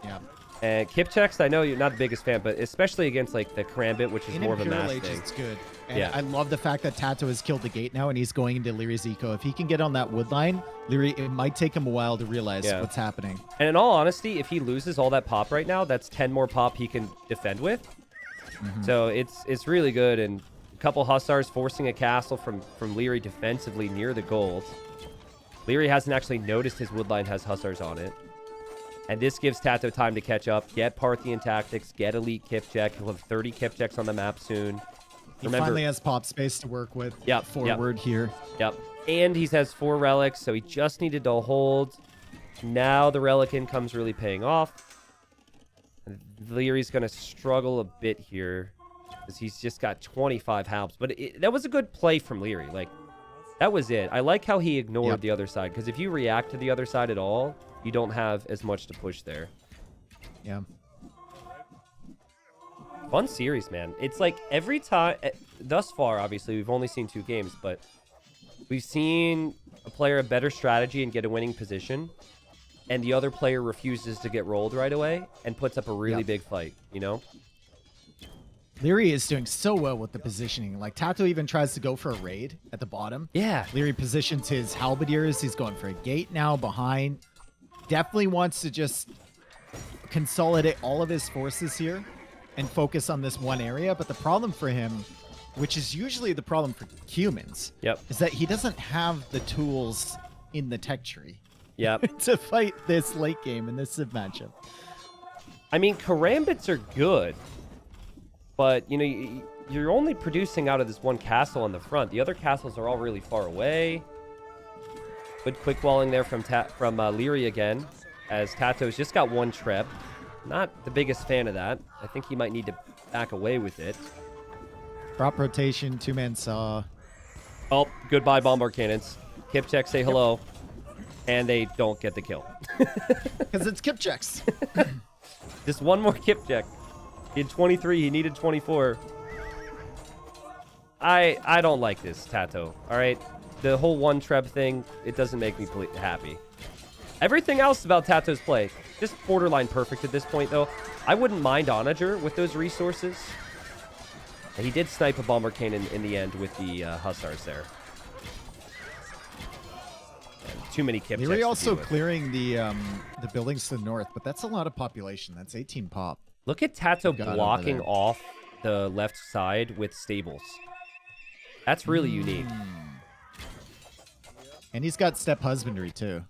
Yeah. And kip checks, I know you're not the biggest fan, but especially against like the karambit, which is In more of a Imperial mass Age, thing. it's good. And Yeah. I love the fact that Tato has killed the gate now, and he's going into Leary's eco. If he can get on that wood line, Leary, it might take him a while to realize what's happening. And in all honesty, if he loses all that pop right now, that's 10 more pop he can defend with. So it's really good. And a couple hussars forcing a castle from Leary defensively near the gold. Leary hasn't actually noticed his wood line has hussars on it. And this gives Tato time to catch up, get Parthian tactics, get elite kip check. He'll have 30 kip checks on the map soon. He finally has pop space to work with forward here. Yep. And he has 4 relics, so he just needed to hold. Now the relic income's really paying off. Leary's going to struggle a bit here because he's just got 25 halbs. But that was a good play from Leary. Like, that was it. I like how he ignored the other side, because if you react to the other side at all, you don't have as much to push there. Yeah. Fun series, man. It's like every time, thus far, obviously, we've only seen 2 games, but we've seen a player a better strategy and get a winning position, and the other player refuses to get rolled right away and puts up a really big fight, you know? Leary is doing so well with the positioning. Like, Tato even tries to go for a raid at the bottom. Yeah. Leary positions his halberdiers. He's going for a gate now behind. Definitely wants to just consolidate all of his forces here and focus on this one area. But the problem for him, which is usually the problem for humans, is that he doesn't have the tools in the tech tree to fight this late game in this Civ matchup. I mean, karambits are good, but, you know, you're only producing out of this one castle on the front. The other castles are all really far away. Good quick walling there from Leary again. as TaToH's just got one Treb. Not the biggest fan of that. I think he might need to back away with it. Prop rotation, two-man saw. Oh, goodbye, Bombard Cannons. Kip check, say hello. And they don't get the kill. Because it's Kip checks. Just one more Kip check. He had 23. He needed 24. I don't like this, TaToH. All right? The whole one Treb thing, it doesn't make me happy. Everything else about TaToH's play, just borderline perfect at this point, though. I wouldn't mind Onager with those resources. He did snipe a Bomber Cannon in the end with the Hussars there. And too many Kip checks. Leary also clearing the buildings to the north, but that's a lot of population. That's 18 pop. Look at TaToH blocking off the left side with stables. That's really unique. And he's got step husbandry too.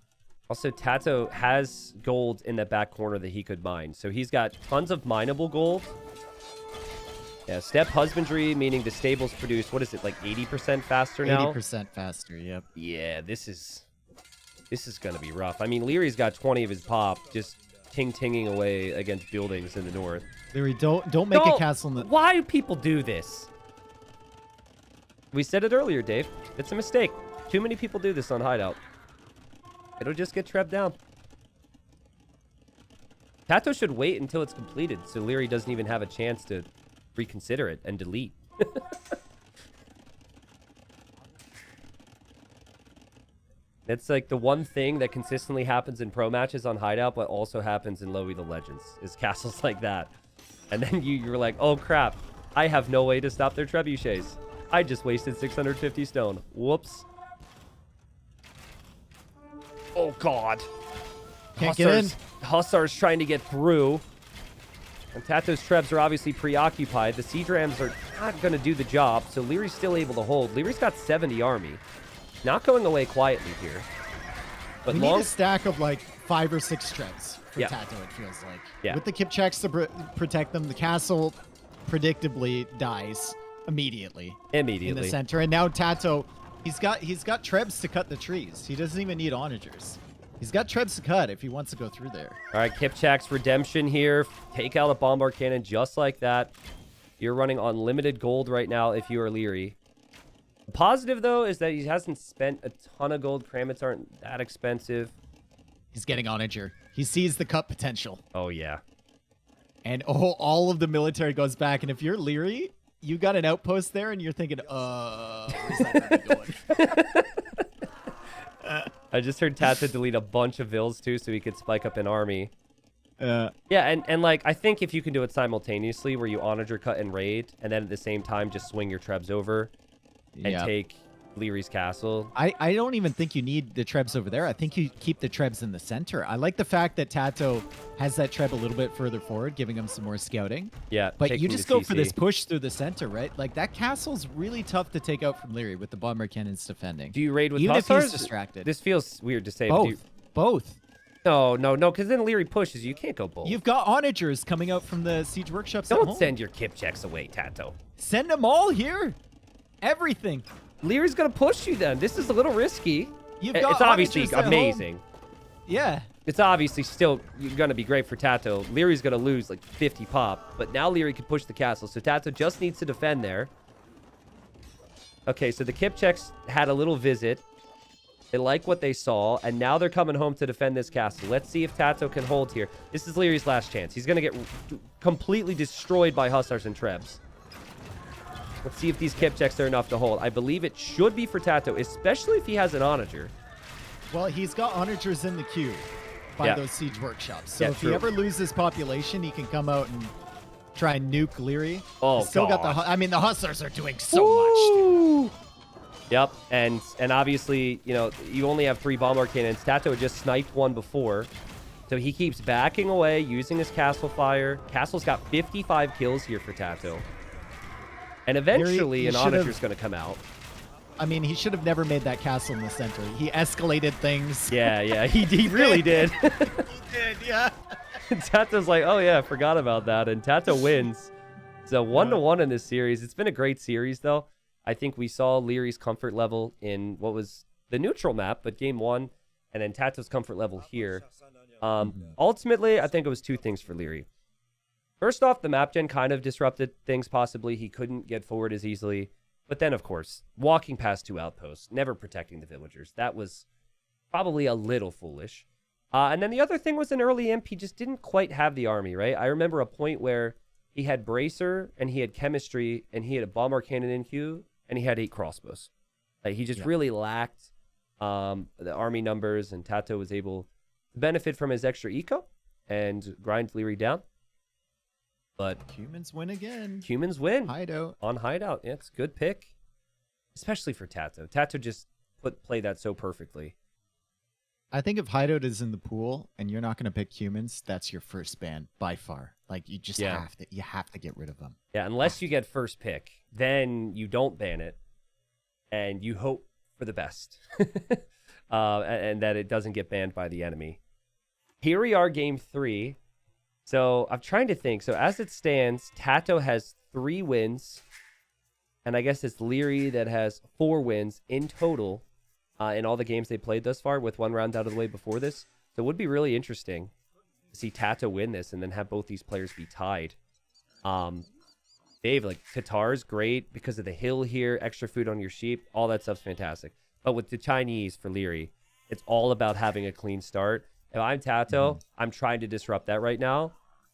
Also, TaToH has gold in the back corner that he could mine. So he's got tons of mineable gold. Yeah, step husbandry, meaning the stables produce, what is it, like 80% faster now? 80% faster, yep. Yeah, this is going to be rough. I mean, Leary's got 20 of his pop, just ting-tinging away against buildings in the north. Leary, don't make a castle in the... Why do people do this? We said it earlier, Dave. It's a mistake. Too many people do this on Hideout. It'll just get trapped down. TaToH should wait until it's completed so Leary doesn't even have a chance to reconsider it and delete. It's like the one thing that consistently happens in pro matches on Hideout, but also happens in Lowy the Legends, is castles like that. And then you're like, oh crap, I have no way to stop their trebuchets. I just wasted 650 stone. Whoops. Oh god. Can't get in. Hussars trying to get through. And TaToH's Trebs are obviously preoccupied. The siege rams are not going to do the job, so Leary's still able to hold. Leary's got 70 army. Not going away quietly here. But we need a stack of like 5 or 6 Trebs for TaToH, it feels like. Yeah. With the Kip checks to protect them, the castle predictably dies immediately. In the center. And now TaToH, he's got Trebs to cut the trees. He doesn't even need onagers. He's got Trebs to cut if he wants to go through there. All right, Kipchak's redemption here. Take out a Bombard Cannon just like that. You're running unlimited gold right now if you are Leary. The positive, though, is that he hasn't spent a ton of gold. Kramits aren't that expensive. He's getting onager. He sees the cut potential. Oh, yeah. And all of the military goes back. And if you're Leary, you got an outpost there, and you're thinking, where's that going? I just heard TaToH delete a bunch of vills too, so he could spike up an army. Yeah, and like I think if you can do it simultaneously, where you onager, cut, and raid, and then at the same time just swing your Trebs over and take Leary's castle. I don't even think you need the Trebs over there. I think you keep the Trebs in the center. I like the fact that TaToH has that Treb a little bit further forward, giving him some more scouting. Yeah, but you just go for this push through the center, right? Like that castle's really tough to take out from Leary with the bomber cannons defending. Do you raid with even Hussars? if he's distracted? This feels weird to say. Both. No, because then Leary pushes. You can't go both. You've got onagers coming out from the siege workshops. Don't send your Kip checks away, TaToH. Send them all here. Everything. Leary's gonna push you then. This is a little risky. It's obviously amazing. Yeah. It's obviously still gonna be great for TaToH. Leary's gonna lose like 50 pop, but now Leary can push the castle. So TaToH just needs to defend there. Okay, so the Kip checks had a little visit. They like what they saw, and now they're coming home to defend this castle. Let's see if TaToH can hold here. This is Leary's last chance. He's gonna get completely destroyed by Hussars and Trebs. Let's see if these Kip checks are enough to hold. I believe it should be for TaToH, especially if he has an onager. Well, he's got onagers in the queue by those siege workshops. So if he ever loses population, he can come out and try and nuke Leary. Oh, still got the Hussars are doing so much. Yep, and obviously, you only have 3 Bombard Cannons. TaToH just sniped one before. So he keeps backing away, using his Castle Fire. Castle's got 55 kills here for TaToH. And eventually, an onager's going to come out. I mean, he should have never made that castle in the center. He escalated things. Yeah, he really did. He did, yeah. TaToH's like, oh yeah, I forgot about that. And TaToH wins. So 1-1 in this series. It's been a great series, though. I think we saw Leary's comfort level in what was the neutral map, but game 1. and then TaToH's comfort level here. Ultimately, I think it was two things for Leary. First off, the map gen kind of disrupted things possibly. He couldn't get forward as easily. But then, of course, walking past 2 outposts, never protecting the villagers. That was probably a little foolish. And then the other thing was an early imp. He just didn't quite have the army, right? I remember a point where he had Bracer, and he had Chemistry, and he had a Bomber Cannon in queue, and he had 8 crossbows. Like, he just really lacked the army numbers, and TaToH was able to benefit from his extra eco and grind Leary down. But humans win again. Humans win. Hideout. On Hideout. Yeah, it's a good pick. Especially for TaToH. TaToH just played that so perfectly. I think if Hideout is in the pool and you're not going to pick humans, that's your first ban by far. Like, you just have to get rid of them. Yeah, unless you get first pick, then you don't ban it, and you hope for the best, and that it doesn't get banned by the enemy. Here we are, game 3. So I'm trying to think. So as it stands, TaToH has 3 wins, and I guess it's Leary that has 4 wins in total in all the games they played thus far, with 1 round out of the way before this. So it would be really interesting to see TaToH win this and then have both these players be tied. Dave, like, Tatar's great because of the hill here, extra food on your sheep, all that stuff's fantastic. But with the Chinese for Leary, it's all about having a clean start. If I'm TaToH, I'm trying to disrupt that right now,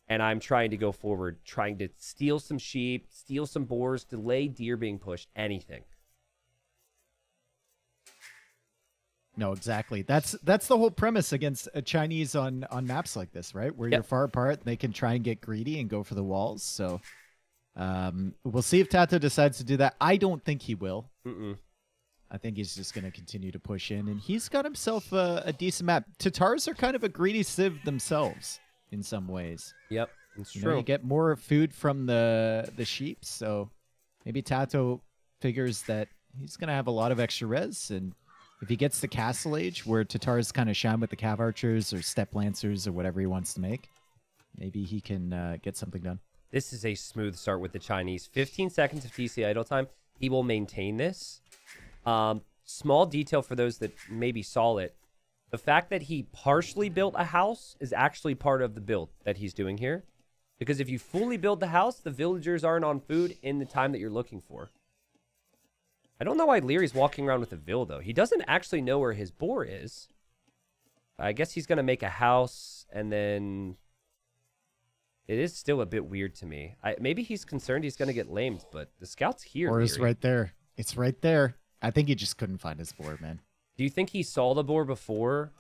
and I'm trying to go forward, trying to steal some sheep, steal some boars, delay deer being pushed, anything. No, exactly. That's the whole premise against a Chinese on maps like this, right? Where you're far apart, they can try and get greedy and go for the walls. So we'll see if TaToH decides to do that. I don't think he will. I think he's just going to continue to push in, and he's got himself a decent map. Tatars are kind of a greedy civ themselves in some ways. Yep, it's true. You get more food from the sheep, so maybe TaToH figures that he's going to have a lot of extra res, and if he gets the Castle Age, where Tatars kind of shine with the Cav Archers or Step Lancers or whatever he wants to make, maybe he can get something done. This is a smooth start with the Chinese. 15 seconds of TC idle time. He will maintain this. Small detail for those that maybe saw it. The fact that he partially built a house is actually part of the build that he's doing here. Because if you fully build the house, the villagers aren't on food in the time that you're looking for. I don't know why Leary's walking around with a vill, though. He doesn't actually know where his boar is. I guess he's going to make a house, and then... It is still a bit weird to me. Maybe he's concerned he's going to get lamed, but the scout's here. Boar is right there. It's right there. I think he just couldn't find his boar, man. Do you think he saw the boar before,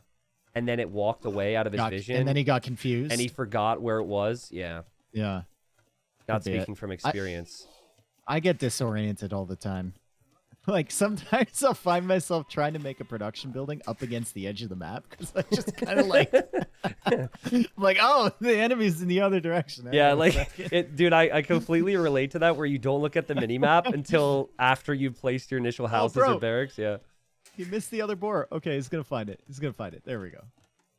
and then it walked away out of his vision? And then he got confused. And he forgot where it was? Yeah. Yeah. Not speaking from experience. I get disoriented all the time. Like, sometimes I'll find myself trying to make a production building up against the edge of the map, because I just kind of like... I'm like, oh, the enemy's in the other direction. Yeah, like, dude, I completely relate to that, where you don't look at the mini-map until after you've placed your initial houses or barracks. Yeah. He missed the other boar. Okay, he's going to find it. He's going to find it. There we go.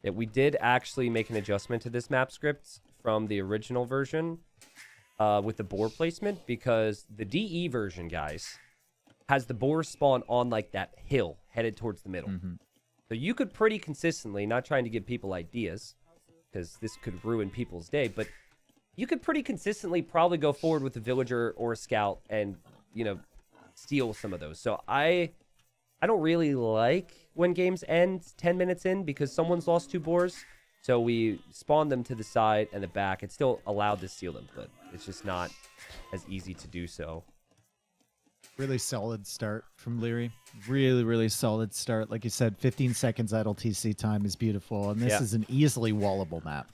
Yeah, we did actually make an adjustment to this map script from the original version with the boar placement, because the DE version, guys, has the boar spawn on, like, that hill headed towards the middle. So you could pretty consistently, not trying to give people ideas, because this could ruin people's day, but you could pretty consistently probably go forward with a villager or a scout and, you know, steal some of those. So I don't really like when games end 10 minutes in, because someone's lost 2 boars. So we spawn them to the side and the back. It's still allowed to steal them, but it's just not as easy to do so. Really solid start from Leary. Really, really solid start. Like you said, 15 seconds idle TC time is beautiful, and this is an easily wallable map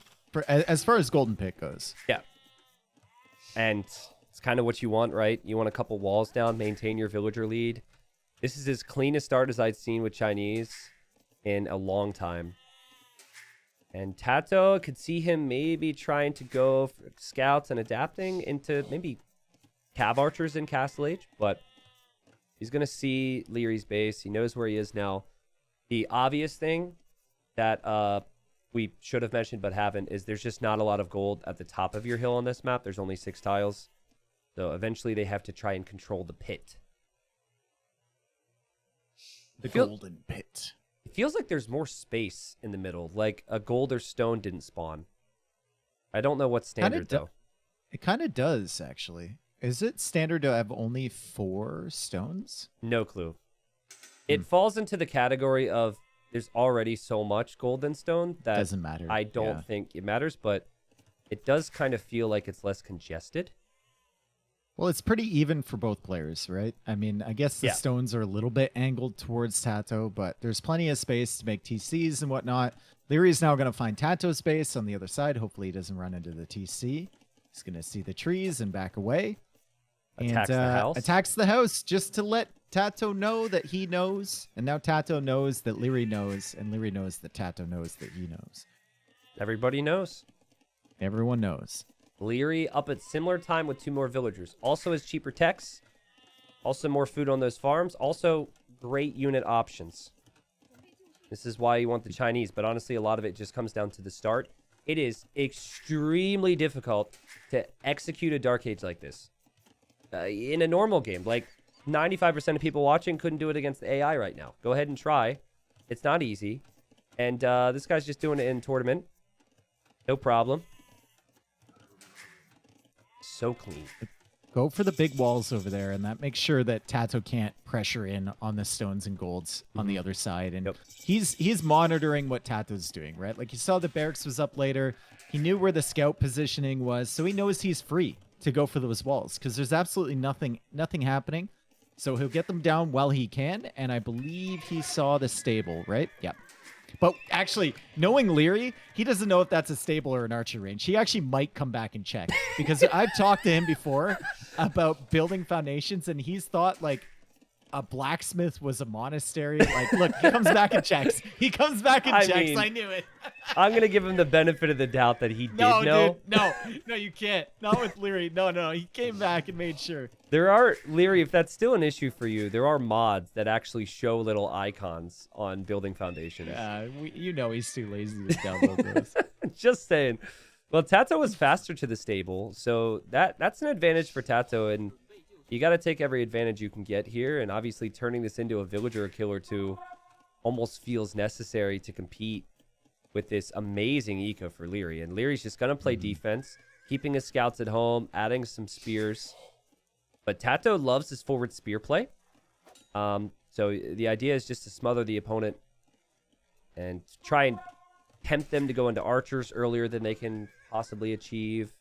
as far as golden pick goes. Yeah. And it's kind of what you want, right? You want a couple walls down, maintain your villager lead. This is as clean a start as I'd seen with Chinese in a long time. And TaToH, could see him maybe trying to go for scouts and adapting into maybe Cav Archers in Castle Age, but he's going to see Leary's base. He knows where he is now. The obvious thing that we should have mentioned but haven't is there's just not a lot of gold at the top of your hill on this map. There's only 6 tiles. So eventually they have to try and control the pit. The golden pit. I It feels like there's more space in the middle, like a gold or stone didn't spawn. I don't know what's standard, though. It kind of does, actually. Is it standard to have only 4 stones? No clue. It falls into the category of there's already so much gold and stone that doesn't matter. I don't think it matters, but it does kind of feel like it's less congested. Well, it's pretty even for both players, right? I mean, I guess the stones are a little bit angled towards TaToH, but there's plenty of space to make TCs and whatnot. Leary's now going to find TaToH's space on the other side. Hopefully he doesn't run into the TC. He's going to see the trees and back away. Attacks the house. Attacks the house just to let TaToH know that he knows. And now TaToH knows that Leary knows, and Leary knows that TaToH knows that he knows. Everybody knows. Everyone knows. Leary up at similar time with 2 more villagers. Also has cheaper techs. Also more food on those farms. Also great unit options. This is why you want the Chinese, but honestly, a lot of it just comes down to the start. It is extremely difficult to execute a Dark Age like this. In a normal game, like 95% of people watching couldn't do it against the AI right now. Go ahead and try. It's not easy. And this guy's just doing it in tournament. No problem. So clean. Go for the big walls over there, and that makes sure that TaToH can't pressure in on the stones and golds on the other side. And he's monitoring what TaToH's doing, right? Like, he saw the barracks was up later. He knew where the scout positioning was, so he knows he's free to go for those walls because there's absolutely nothing happening. So he'll get them down while he can, and I believe he saw the stable, right? Yeah. But actually, knowing Leary, he doesn't know if that's a stable or an archer range. He actually might come back and check because I've talked to him before about building foundations, and he's thought like a blacksmith was a monastery. Like, look, he comes back and checks. He comes back and checks. Mean, I knew it. I'm going to give him the benefit of the doubt that he did know. Dude, no, you can't. Not with Leary. No. He came back and made sure. There are, Leary, if that's still an issue for you, there are mods that actually show little icons on building foundations. You know he's too lazy to download those. Just saying. Well, TaToH was faster to the stable, so that's an advantage for TaToH, and you got to take every advantage you can get here, and obviously turning this into a villager kill or 2 almost feels necessary to compete with this amazing eco for Leary. And Leary's just going to play defense, keeping his scouts at home, adding some spears. But TaToH loves his forward spear play. So the idea is just to smother the opponent and try and tempt them to go into archers earlier than they can possibly achieve.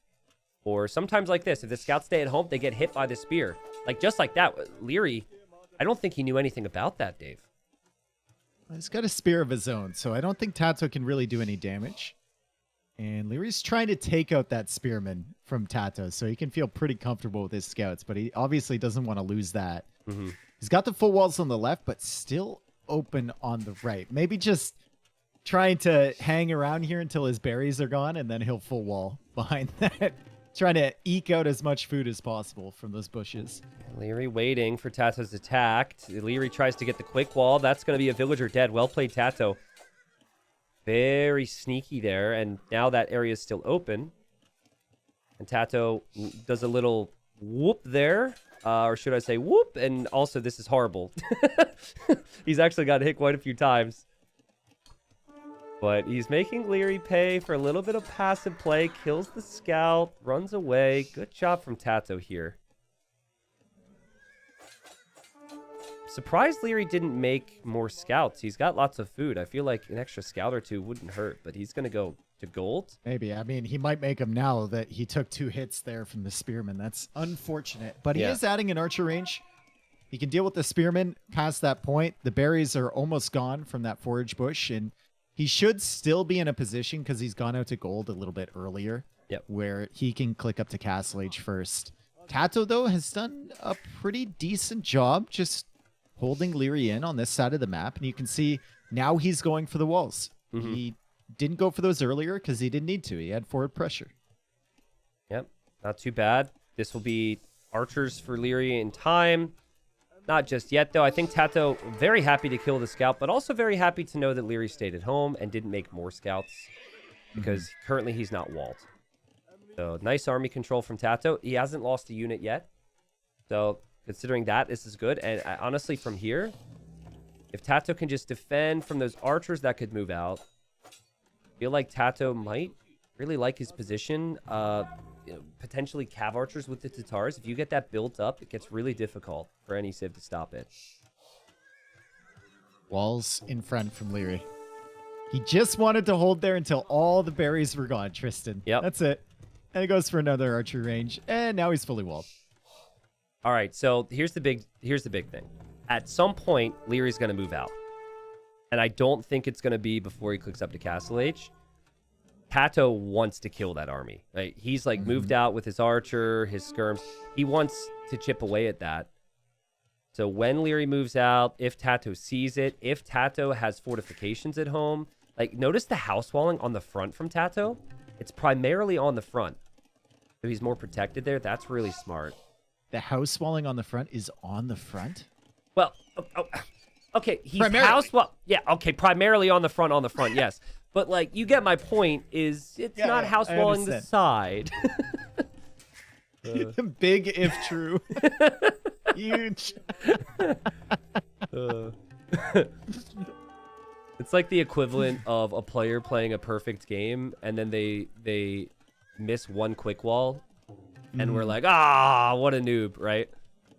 Or sometimes like this, if the scouts stay at home, they get hit by the spear. Like, just like that. Leary, I don't think he knew anything about that, Dave. He's got a spear of his own, so I don't think TaToH can really do any damage. And Leary's trying to take out that spearman from TaToH, so he can feel pretty comfortable with his scouts, but he obviously doesn't want to lose that. He's got the full walls on the left, but still open on the right. Maybe just trying to hang around here until his berries are gone, and then he'll full wall behind that. Trying to eke out as much food as possible from those bushes. Leary waiting for TaToH's attack. Leary tries to get the quick wall. That's going to be a villager dead. Well played, TaToH. Very sneaky there, and now that area is still open. And TaToH does a little whoop there, or should I say whoop, and also this is horrible. He's actually got hit quite a few times. But he's making Leary pay for a little bit of passive play, kills the scout, runs away. Good job from TaToH here. Surprised Leary didn't make more scouts. He's got lots of food. I feel like an extra scout or 2 wouldn't hurt, but he's going to go to gold. Maybe. I mean, he might make them now that he took 2 hits there from the spearman. That's unfortunate. But he is adding an archer range. He can deal with the spearman past that point. The berries are almost gone from that forage bush, and he should still be in a position because he's gone out to gold a little bit earlier, where he can click up to Castle Age first. TaToH, though, has done a pretty decent job just holding Leary in on this side of the map, and you can see now he's going for the walls. He didn't go for those earlier because he didn't need to. He had forward pressure. Yep, not too bad. This will be archers for Leary in time. Not just yet, though. I think TaToH very happy to kill the scout, but also very happy to know that Leary stayed at home and didn't make more scouts because currently he's not walled. So nice army control from TaToH. He hasn't lost a unit yet. So considering that, this is good. And honestly, from here, If Tato can just defend from those archers, that could move out. Feel like Tato might really like his position. Potentially cav archers with the Tatars. If you get that built up, it gets really difficult for any civ to stop it. Walls in front from Leary. He just wanted to hold there until all the berries were gone, Tristan. Yep. That's it. And he goes for another archery range, and now he's fully walled. All right, so here's the big thing. At some point, Leary's going to move out. And I don't think it's going to be before he clicks up to Castle H. Tato wants to kill that army. Right? He's like moved out with his archer, his skirms. He wants to chip away at that. So when Leary moves out, if Tato sees it, if Tato has fortifications at home, like notice the house walling on the front from Tato. It's primarily on the front. So he's more protected there. That's really smart. The house walling on the front is on the front? Well, okay, he's house wall. Yeah, okay, primarily on the front, yes. But like, you get my point. It's not house walling the side. Big if true. Huge. It's like the equivalent of a player playing a perfect game, and then they miss one quick wall, and we're like, what a noob, right?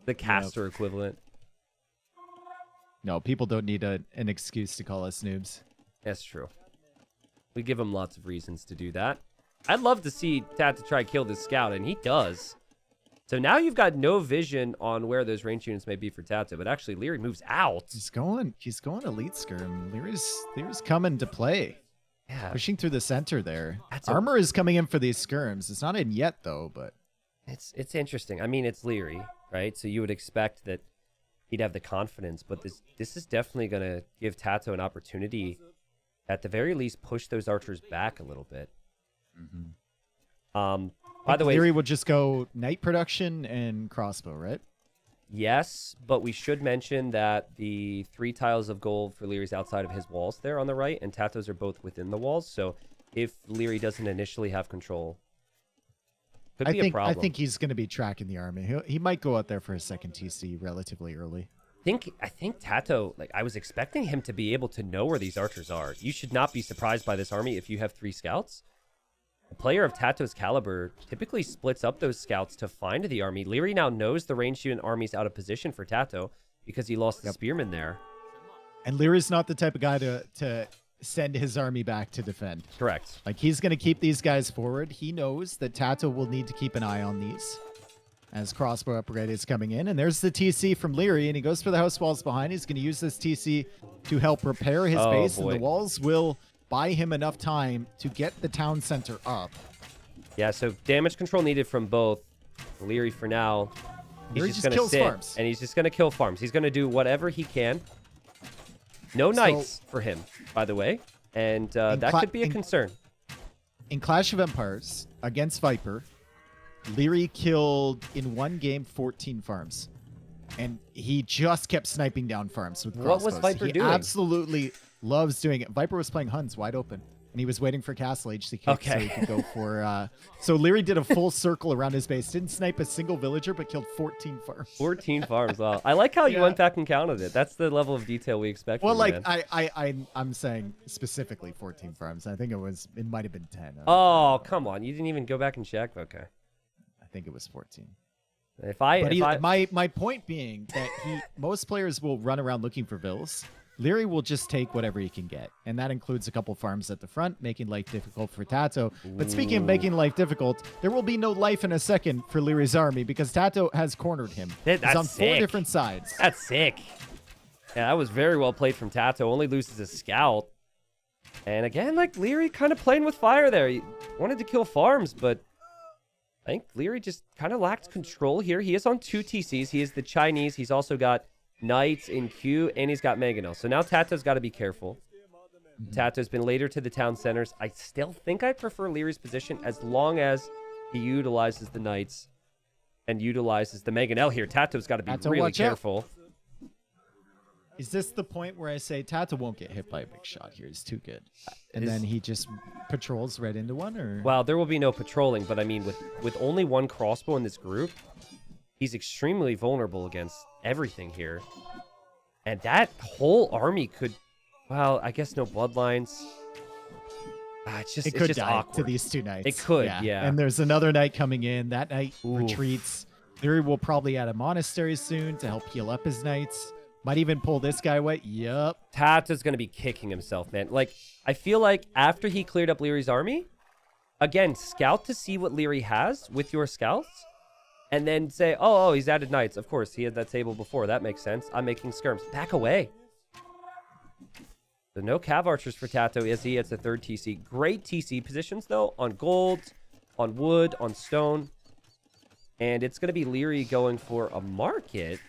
The caster equivalent. No, people don't need an excuse to call us noobs. That's true. We give him lots of reasons to do that. I'd love to see Tato try to kill this scout, and he does. So now you've got no vision on where those range units may be for Tato, but actually Leary moves out. He's going elite skirm. Leary's coming to play. Yeah. Pushing through the center there. Armor is coming in for these skirms. It's not in yet though, but it's interesting. I mean, it's Leary, right? So you would expect that he'd have the confidence, but this is definitely going to give Tato an opportunity, at the very least, push those archers back a little bit. By the way, Leary will just go knight production and crossbow, right? Yes, but we should mention that the 3 tiles of gold for Leary's outside of his walls there on the right, and Tato's are both within the walls. So if Leary doesn't initially have control, could be a problem. I think he's going to be tracking the army. He might go out there for a second TC relatively early. I think Tato, like, I was expecting him to be able to know where these archers are. You should not be surprised by this army if you have 3 scouts. A player of Tato's caliber typically splits up those scouts to find the army. Leary now knows the ranged unit army's out of position for Tato because he lost the spearman there. And Leary's not the type of guy to send his army back to defend. Correct. Like, he's going to keep these guys forward. He knows that Tato will need to keep an eye on these as crossbow upgrade is coming in. And there's the TC from Leary, and he goes for the house walls behind. He's going to use this TC to help repair his base, and the walls will buy him enough time to get the town center up. Yeah, so damage control needed from both. Leary for now, he's just going to sit, farms. And he's just going to kill farms. He's going to do whatever he can. No knights for him, by the way, and that could be a concern. In Clash of Empires against Viper, Leary killed in one game 14 farms, and he just kept sniping down farms with crossbows. What was Viper doing? He absolutely loves doing it. Viper was playing Huns wide open, and he was waiting for Castle Age to kick so he could go for... So Leary did a full circle around his base. Didn't snipe a single villager, but killed 14 farms. 14 farms, wow. I like how you went back and counted it. That's the level of detail we expect. Well, from I'm saying specifically 14 farms. I think it might have been 10. Oh, come on. You didn't even go back and check? Okay. I think it was 14. My point being that most players will run around looking for vills. Leary will just take whatever he can get, and that includes a couple farms at the front, making life difficult for Tato. But speaking of making life difficult, there will be no life in a second for Leary's army because Tato has cornered him. That's He's on sick. 4 different sides. That's sick. Yeah, that was very well played from Tato. Only loses a scout. And again, like, Leary kind of playing with fire there. He wanted to kill farms, but I think Leary just kind of lacked control here. He is on 2 TCs. He is the Chinese. He's also got Knights in queue, and he's got Mangonel. So now Tato's got to be careful. Tato's been later to the town centers. I still think I prefer Leary's position as long as he utilizes the Knights and utilizes the Mangonel here. Tato's got to be really careful. Is this the point where I say Tato won't get hit by a big shot here? He's too good. And then he just patrols right into one? Or well, there will be no patrolling, but I mean, with only 1 crossbow in this group, he's extremely vulnerable against everything here. And that whole army could, well, I guess no bloodlines. It's It could just die awkward. to these 2 knights. It could, yeah. And there's another knight coming in. That knight Oof. retreats. Leary will probably add a monastery soon to help heal up his knights. Might even pull this guy away. Yup. Tato's going to be kicking himself, man. Like, I feel like after he cleared up Leary's army, again, scout to see what Leary has with your scouts, and then say, oh, he's added knights. Of course, he had that table before. That makes sense. I'm making skirms. Back away. So no cav archers for Tato as he hits the 3rd TC. Great TC positions, though, on gold, on wood, on stone. And it's going to be Leary going for a market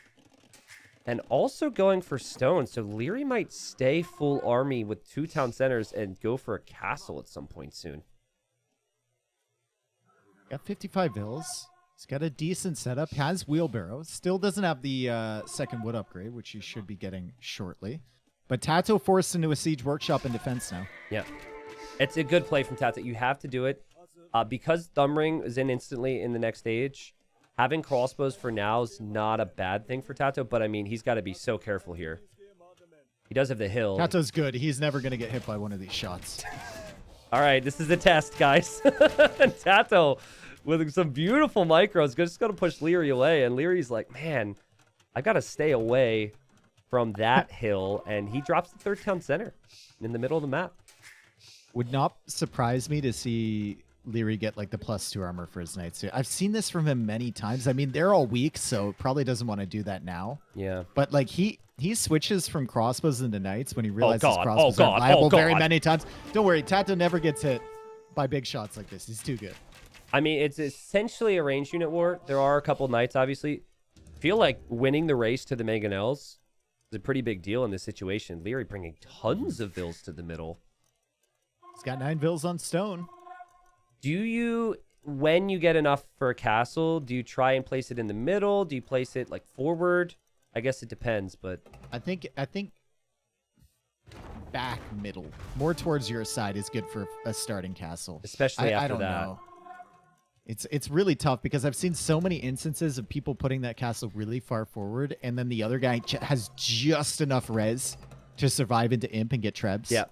and also going for stone. So Leary might stay full army with 2 town centers and go for a castle at some point soon. Got 55 vills. He's got a decent setup. Has wheelbarrows. Still doesn't have the 2nd wood upgrade, which he should be getting shortly. But Tato forced into a siege workshop in defense now. Yeah. It's a good play from Tato. You have to do it. Because Thumbring is in instantly in the next stage, having crossbows for now is not a bad thing for Tato, but I mean, he's got to be so careful here. He does have the hill. Tato's good. He's never going to get hit by one of these shots. All right, this is a test, guys. And Tato, with some beautiful micros, just going to push Leary away, and Leary's like, man, I got to stay away from that hill, and he drops the 3rd town center in the middle of the map. Would not surprise me to see Leary get like the +2 armor for his knights. I've seen this from him many times. I mean, they're all weak, so probably doesn't want to do that now. Yeah. But like he switches from crossbows into knights when he realizes God. crossbows Oh, are God. viable Oh, God. very many times. Don't worry, Tato never gets hit by big shots like this. He's too good. I mean, it's essentially a range unit war. There are a couple knights, obviously. Feel like winning the race to the mangonels is a pretty big deal in this situation. Leary bringing tons of vills to the middle. He's got 9 vills on stone. Do you, when you get enough for a castle, do you try and place it in the middle? Do you place it like forward? I guess it depends, but I think back middle, more towards your side, is good for a starting castle. especially after I don't that. know. It's really tough because I've seen so many instances of people putting that castle really far forward, and then the other guy has just enough res to survive into imp and get trebs. Yeah.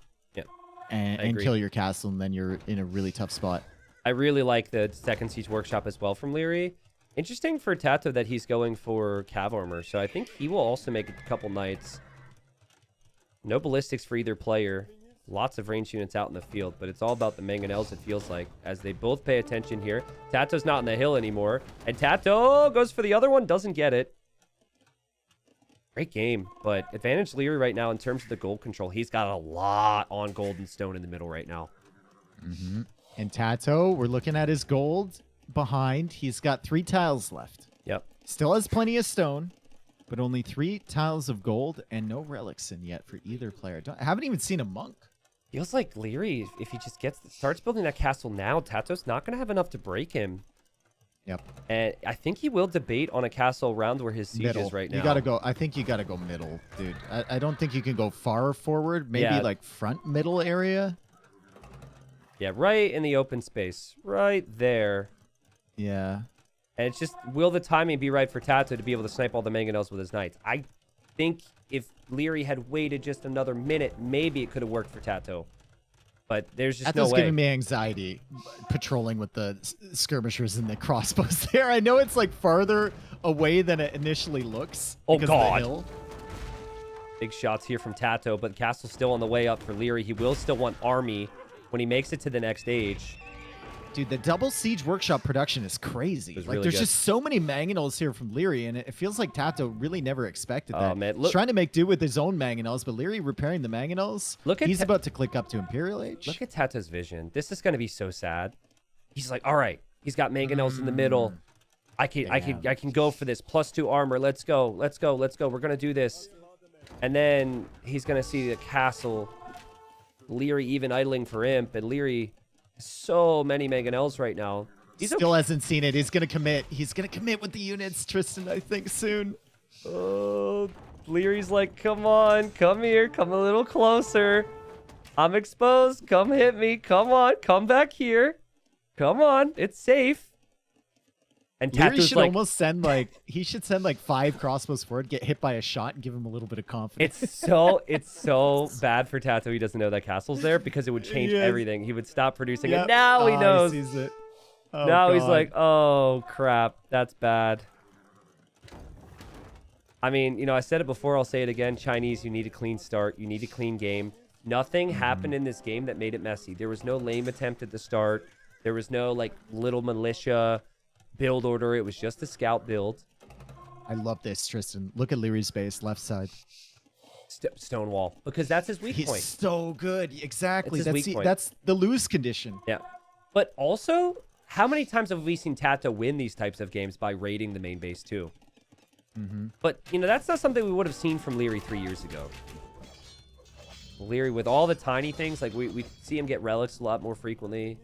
And agree. kill your castle, and then you're in a really tough spot. I really like the 2nd siege workshop as well from Leary. Interesting for Tato that he's going for cav armor, so I think he will also make a couple knights. No ballistics for either player. Lots of range units out in the field, but it's all about the mangonels, it feels like, as they both pay attention here. Tato's not on the hill anymore, and Tato goes for the other one, doesn't get it. Great game, but advantage Leary right now in terms of the gold control. He's got a lot on gold and stone in the middle right now. Mm-hmm. And Tato, we're looking at his gold behind. He's got 3 tiles left. Yep. Still has plenty of stone, but only 3 tiles of gold and no relics in yet for either player. I haven't even seen a monk. Feels like Leary, if he just starts building that castle now, Tato's not going to have enough to break him. Yep. And I think he will debate on a castle around where his siege Middle. is right now. You gotta go. I think you gotta go middle, dude. I don't think you can go far forward. Maybe Yeah. like front middle area. Yeah, right in the open space. Right there. Yeah. And it's just, will the timing be right for Tato to be able to snipe all the mangonels with his knights? I think if Leary had waited just another minute, maybe it could have worked for Tato. But there's just That's no way. giving me anxiety patrolling with the skirmishers and the crossbows there. I know it's like farther away than it initially looks. Oh, because of the God. hill. Big shots here from Tato, but Castle's still on the way up for Leary. He will still want army when he makes it to the next stage. Dude, the double siege workshop production is crazy. was Like, really there's good. just so many mangonels here from Leary, and it feels like Tato really never expected Oh, that. man, He's look- trying to make do with his own mangonels, but Leary repairing the mangonels. Look at he's Ta- about to click up to Imperial Age. Look at Tato's vision. This is going to be so sad. He's like, all right, he's got mangonels in the middle. I can go for this. +2 armor. Let's go. Let's go. Let's go. We're going to do this. And then he's going to see the castle. Leary even idling for imp. And Leary, so many mangonels right now. He's Still hasn't seen it. He's going to commit. He's going to commit with the units, Tristan, I think, soon. Oh, Leary's like, come on. Come here. Come a little closer. I'm exposed. Come hit me. Come on. Come back here. Come on. It's safe. And Leary TaToH should like, almost send like he should send like 5 crossbows forward, get hit by a shot, and give him a little bit of confidence. it's so bad for TaToH he doesn't know that castle's there because it would change Yes. everything. He would stop producing Yep. and now he knows. He sees it. Oh, Now he's God. like, oh crap, that's bad. I mean, you know, I said it before, I'll say it again. Chinese, you need a clean start. You need a clean game. Nothing happened in this game that made it messy. There was no lame attempt at the start. There was no like little militia build order. It was just a scout build. I love this, Tristan. Look at Leary's base, left side. Stonewall, because that's his weak He's point. so good. Exactly. It's his weak point. That's the lose condition. Yeah. But also, how many times have we seen TaToH win these types of games by raiding the main base too? But, you know, that's not something we would have seen from Leary 3 years ago. Leary, with all the tiny things, like we see him get relics a lot more frequently.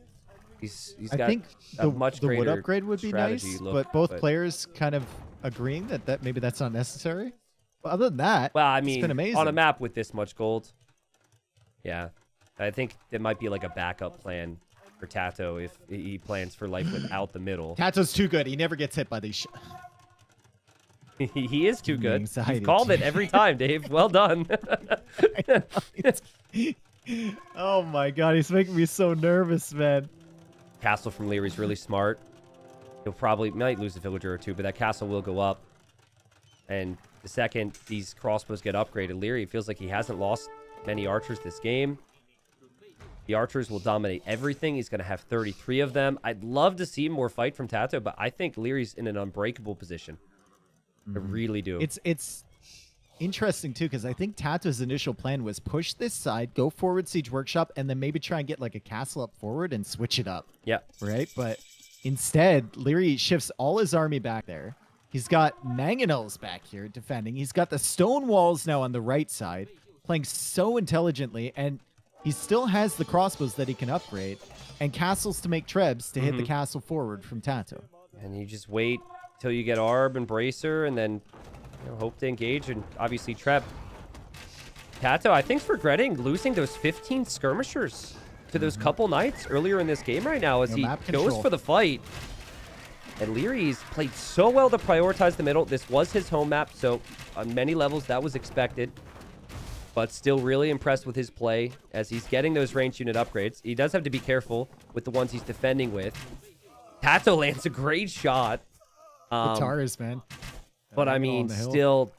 He's I got think a much the wood greater upgrade would be strategy nice, look, but both players kind of agreeing that maybe that's not necessary. But other than that, Well, I it's mean, been amazing. on a map with this much gold, yeah, I think there might be like a backup plan for TaToH if he plans for life without the middle. TaToH's too good. He never gets hit by these. He is too good. Anxiety. You've called it every time, Dave. Well done. Oh my God, he's making me so nervous, man. Castle from Leary's really smart. He'll probably might lose a villager or two, but that castle will go up. And the second these crossbows get upgraded, Leary feels like he hasn't lost many archers this game. The archers will dominate everything. He's going to have 33 of them. I'd love to see more fight from TaToH, but I think Leary's in an unbreakable position. I really do. It's interesting too, because I think TaToH's initial plan was push this side, go forward siege workshop, and then maybe try and get like a castle up forward and switch it up. Yeah. Right? But instead, Leary shifts all his army back there. He's got mangonels back here defending. He's got the stone walls now on the right side, playing so intelligently, and he still has the crossbows that he can upgrade, and castles to make trebs to hit the castle forward from TaToH. And you just wait till you get Arb and Bracer, and then hope to engage, and obviously Trep. TaToH, I think, is regretting losing those 15 skirmishers to those couple knights earlier in this game right now as he goes for the fight. And Leary's played so well to prioritize the middle. This was his home map, so on many levels that was expected. But still really impressed with his play as he's getting those ranged unit upgrades. He does have to be careful with the ones he's defending with. TaToH lands a great shot. Guitars, man. But I mean, still,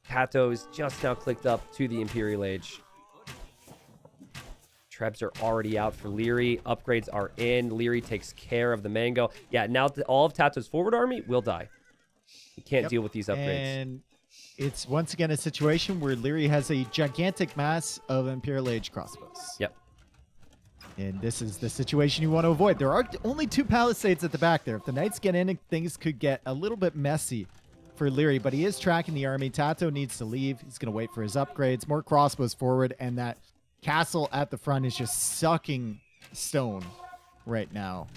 TaToH is just now clicked up to the Imperial Age. Trebs are already out for Leary. Upgrades are in. Leary takes care of the Mango. Yeah, now all of TaToH's forward army will die. He can't deal with these upgrades. And it's once again a situation where Leary has a gigantic mass of Imperial Age crossbows. Yep. And this is the situation you want to avoid. There are only 2 palisades at the back there. If the knights get in, things could get a little bit messy for Leary, but he is tracking the army. TaToH needs to leave. He's going to wait for his upgrades. More crossbows forward, and that castle at the front is just sucking stone right now.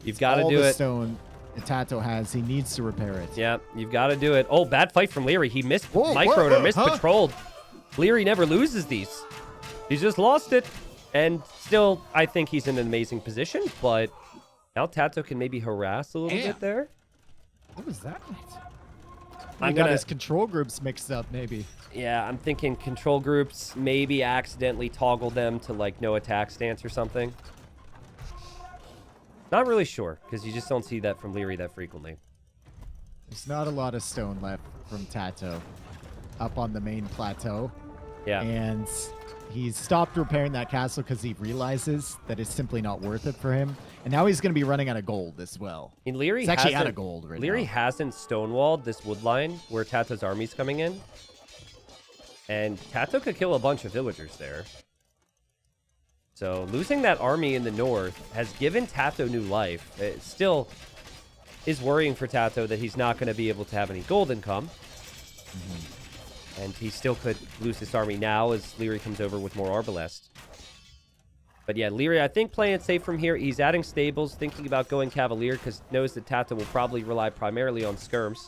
You've got to do all the it. Stone that TaToH has. He needs to repair it. Yeah, you've got to do it. Oh, bad fight from Leary. He missed microed or missed patrolled. Leary never loses these. He's just lost it. And still, I think he's in an amazing position, but now TaToH can maybe harass a little bit there. What was that? I got his control groups mixed up, maybe. Yeah, I'm thinking control groups, maybe accidentally toggle them to like no attack stance or something. Not really sure, because you just don't see that from Leary that frequently. There's not a lot of stone left from TaToH up on the main plateau. Yeah. And he's stopped repairing that castle because he realizes that it's simply not worth it for him. And now he's going to be running out of gold as well. And Leary he's actually out of gold right Leary now. hasn't stonewalled this wood line where TaToH's army's coming in. And TaToH could kill a bunch of villagers there. So losing that army in the north has given TaToH new life. It still is worrying for TaToH that he's not going to be able to have any gold income. And he still could lose this army now as Leary comes over with more Arbalest. But yeah, Leary, I think playing it safe from here. He's adding stables, thinking about going Cavalier because knows that TaToH will probably rely primarily on skirms.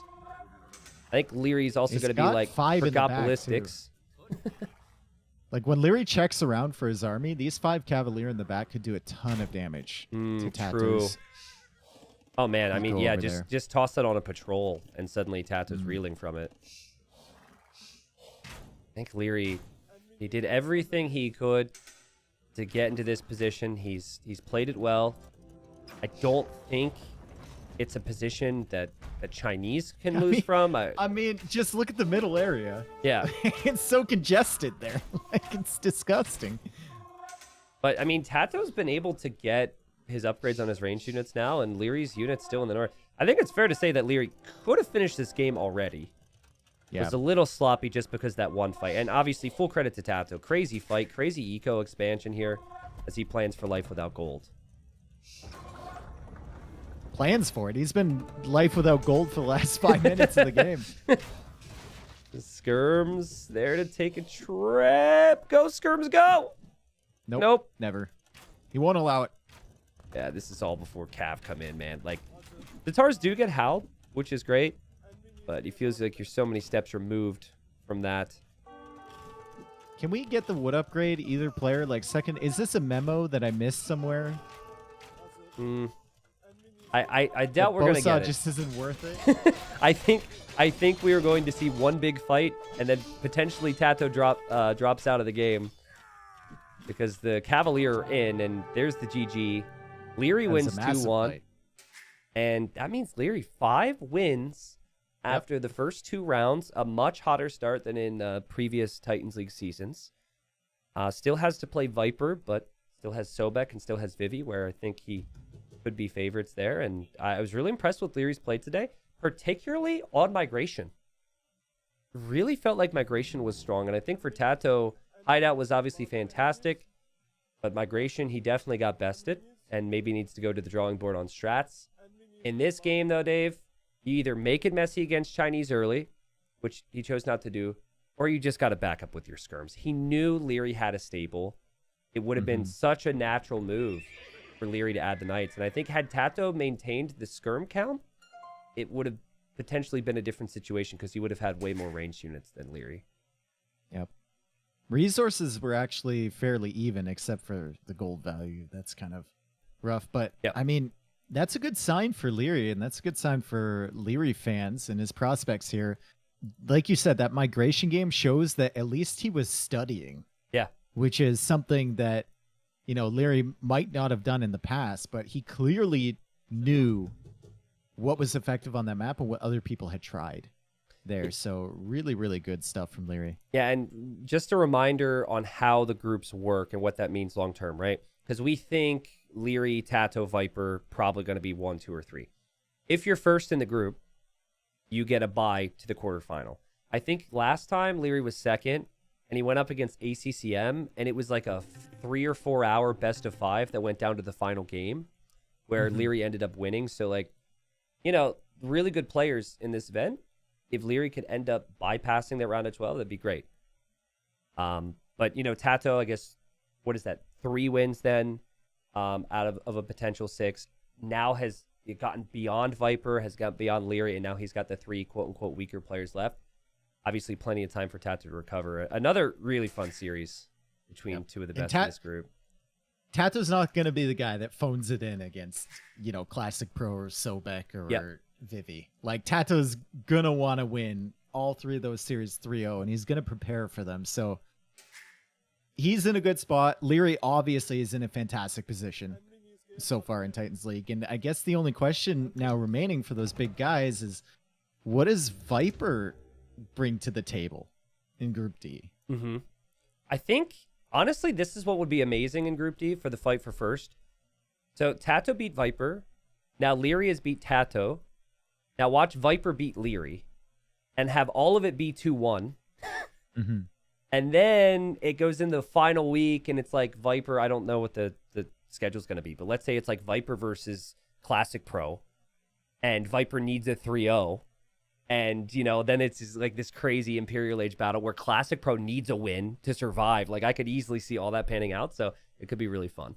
I think Leary's also going to be like, forgot ballistics. Like when Leary checks around for his army, these 5 Cavalier in the back could do a ton of damage to TaToH's. True. Oh man, I You mean, go yeah, over there. just toss that on a patrol, and suddenly TaToH's Mm. reeling from it. I think Leary, he did everything he could to get into this position. He's played it well. I don't think it's a position that the Chinese can lose from. I mean, just look at the middle area. Yeah, It's so congested there. Like, it's disgusting. but I mean, TaToH's been able to get his upgrades on his range units now, and Leary's unit's still in the north. I think it's fair to say that Leary could have finished this game already. It Yeah. was a little sloppy just because that one fight. And obviously, full credit to TaToH. Crazy fight, crazy eco expansion here as he plans for life without gold. Plans for it. He's been life without gold for the last 5 minutes of the game. The Skirms there to take a trip. Go, Skirms, go! Nope. Nope. Never. He won't allow it. Yeah, this is all before Cav come in, man. Like, the Tars do get howled, which is great. But it feels like you're so many steps removed from that. Can we get the wood upgrade, either player? Like, second, is this a memo that I missed somewhere? I doubt we're going to Bosa get it. just isn't worth it. I think we are going to see one big fight, and then potentially TaToH drops out of the game because the Cavalier are in, and there's the GG. Leary That's wins a massive 2-1, fight. and that means Leary 5 wins after the first 2 rounds. A much hotter start than in previous Titans League seasons. Still has to play Viper, but still has Sobek and still has Vivi, where I think he could be favorites there. And I was really impressed with Leary's play today, particularly on Migration. Really felt like Migration was strong. And I think for TaToH, Hideout was obviously fantastic, but Migration, he definitely got bested and maybe needs to go to the drawing board on strats. In this game, though, Dave, you either make it messy against Chinese early, which he chose not to do, or you just got to back up with your skirms. He knew Leary had a stable. It would have been such a natural move for Leary to add the Knights. And I think had TaToH maintained the skirm count, it would have potentially been a different situation because he would have had way more ranged units than Leary. Yep. Resources were actually fairly even, except for the gold value. That's kind of rough. But, Yep. I mean, that's a good sign for Leary, and that's a good sign for Leary fans and his prospects here. Like you said, that migration game shows that at least he was studying. Yeah. Which is something that, you know, Leary might not have done in the past, but he clearly knew what was effective on that map and what other people had tried there. So really, really good stuff from Leary. Yeah, and just a reminder on how the groups work and what that means long term, right? Because we think Leary, TaToH, Viper probably going to be 1, 2, or 3. If you're first in the group, you get a bye to the quarterfinal. I think last time Leary was second, and he went up against ACCM, and it was like a 3 or 4 hour best of 5 that went down to the final game, where Leary ended up winning. So, like, you know, really good players in this event. If Leary could end up bypassing that round of 12, that'd be great. But, you know, TaToH, I guess, what is that? 3 wins then out of a potential 6. Now has gotten beyond Viper, has got beyond Leary, and now he's got the 3 quote-unquote weaker players left. Obviously, plenty of time for TaToH to recover. Another really fun series between two of the best in this group. TaToH's not going to be the guy that phones it in against, you know, Classic Pro or Sobek or Vivi. Like, TaToH's going to want to win all 3 of those series 3-0, and he's going to prepare for them. So he's in a good spot. Leary obviously is in a fantastic position so far in Titans League. And I guess the only question now remaining for those big guys is, what does Viper bring to the table in Group D? I think, honestly, this is what would be amazing in Group D for the fight for first. So TaToH beat Viper. Now Leary has beat TaToH. Now watch Viper beat Leary and have all of it be 2-1. And then it goes into the final week, and it's like Viper. I don't know what the schedule's going to be, but let's say it's like Viper versus Classic Pro, and Viper needs a 3-0. And, you know, then it's just like this crazy Imperial Age battle where Classic Pro needs a win to survive. Like, I could easily see all that panning out, so it could be really fun.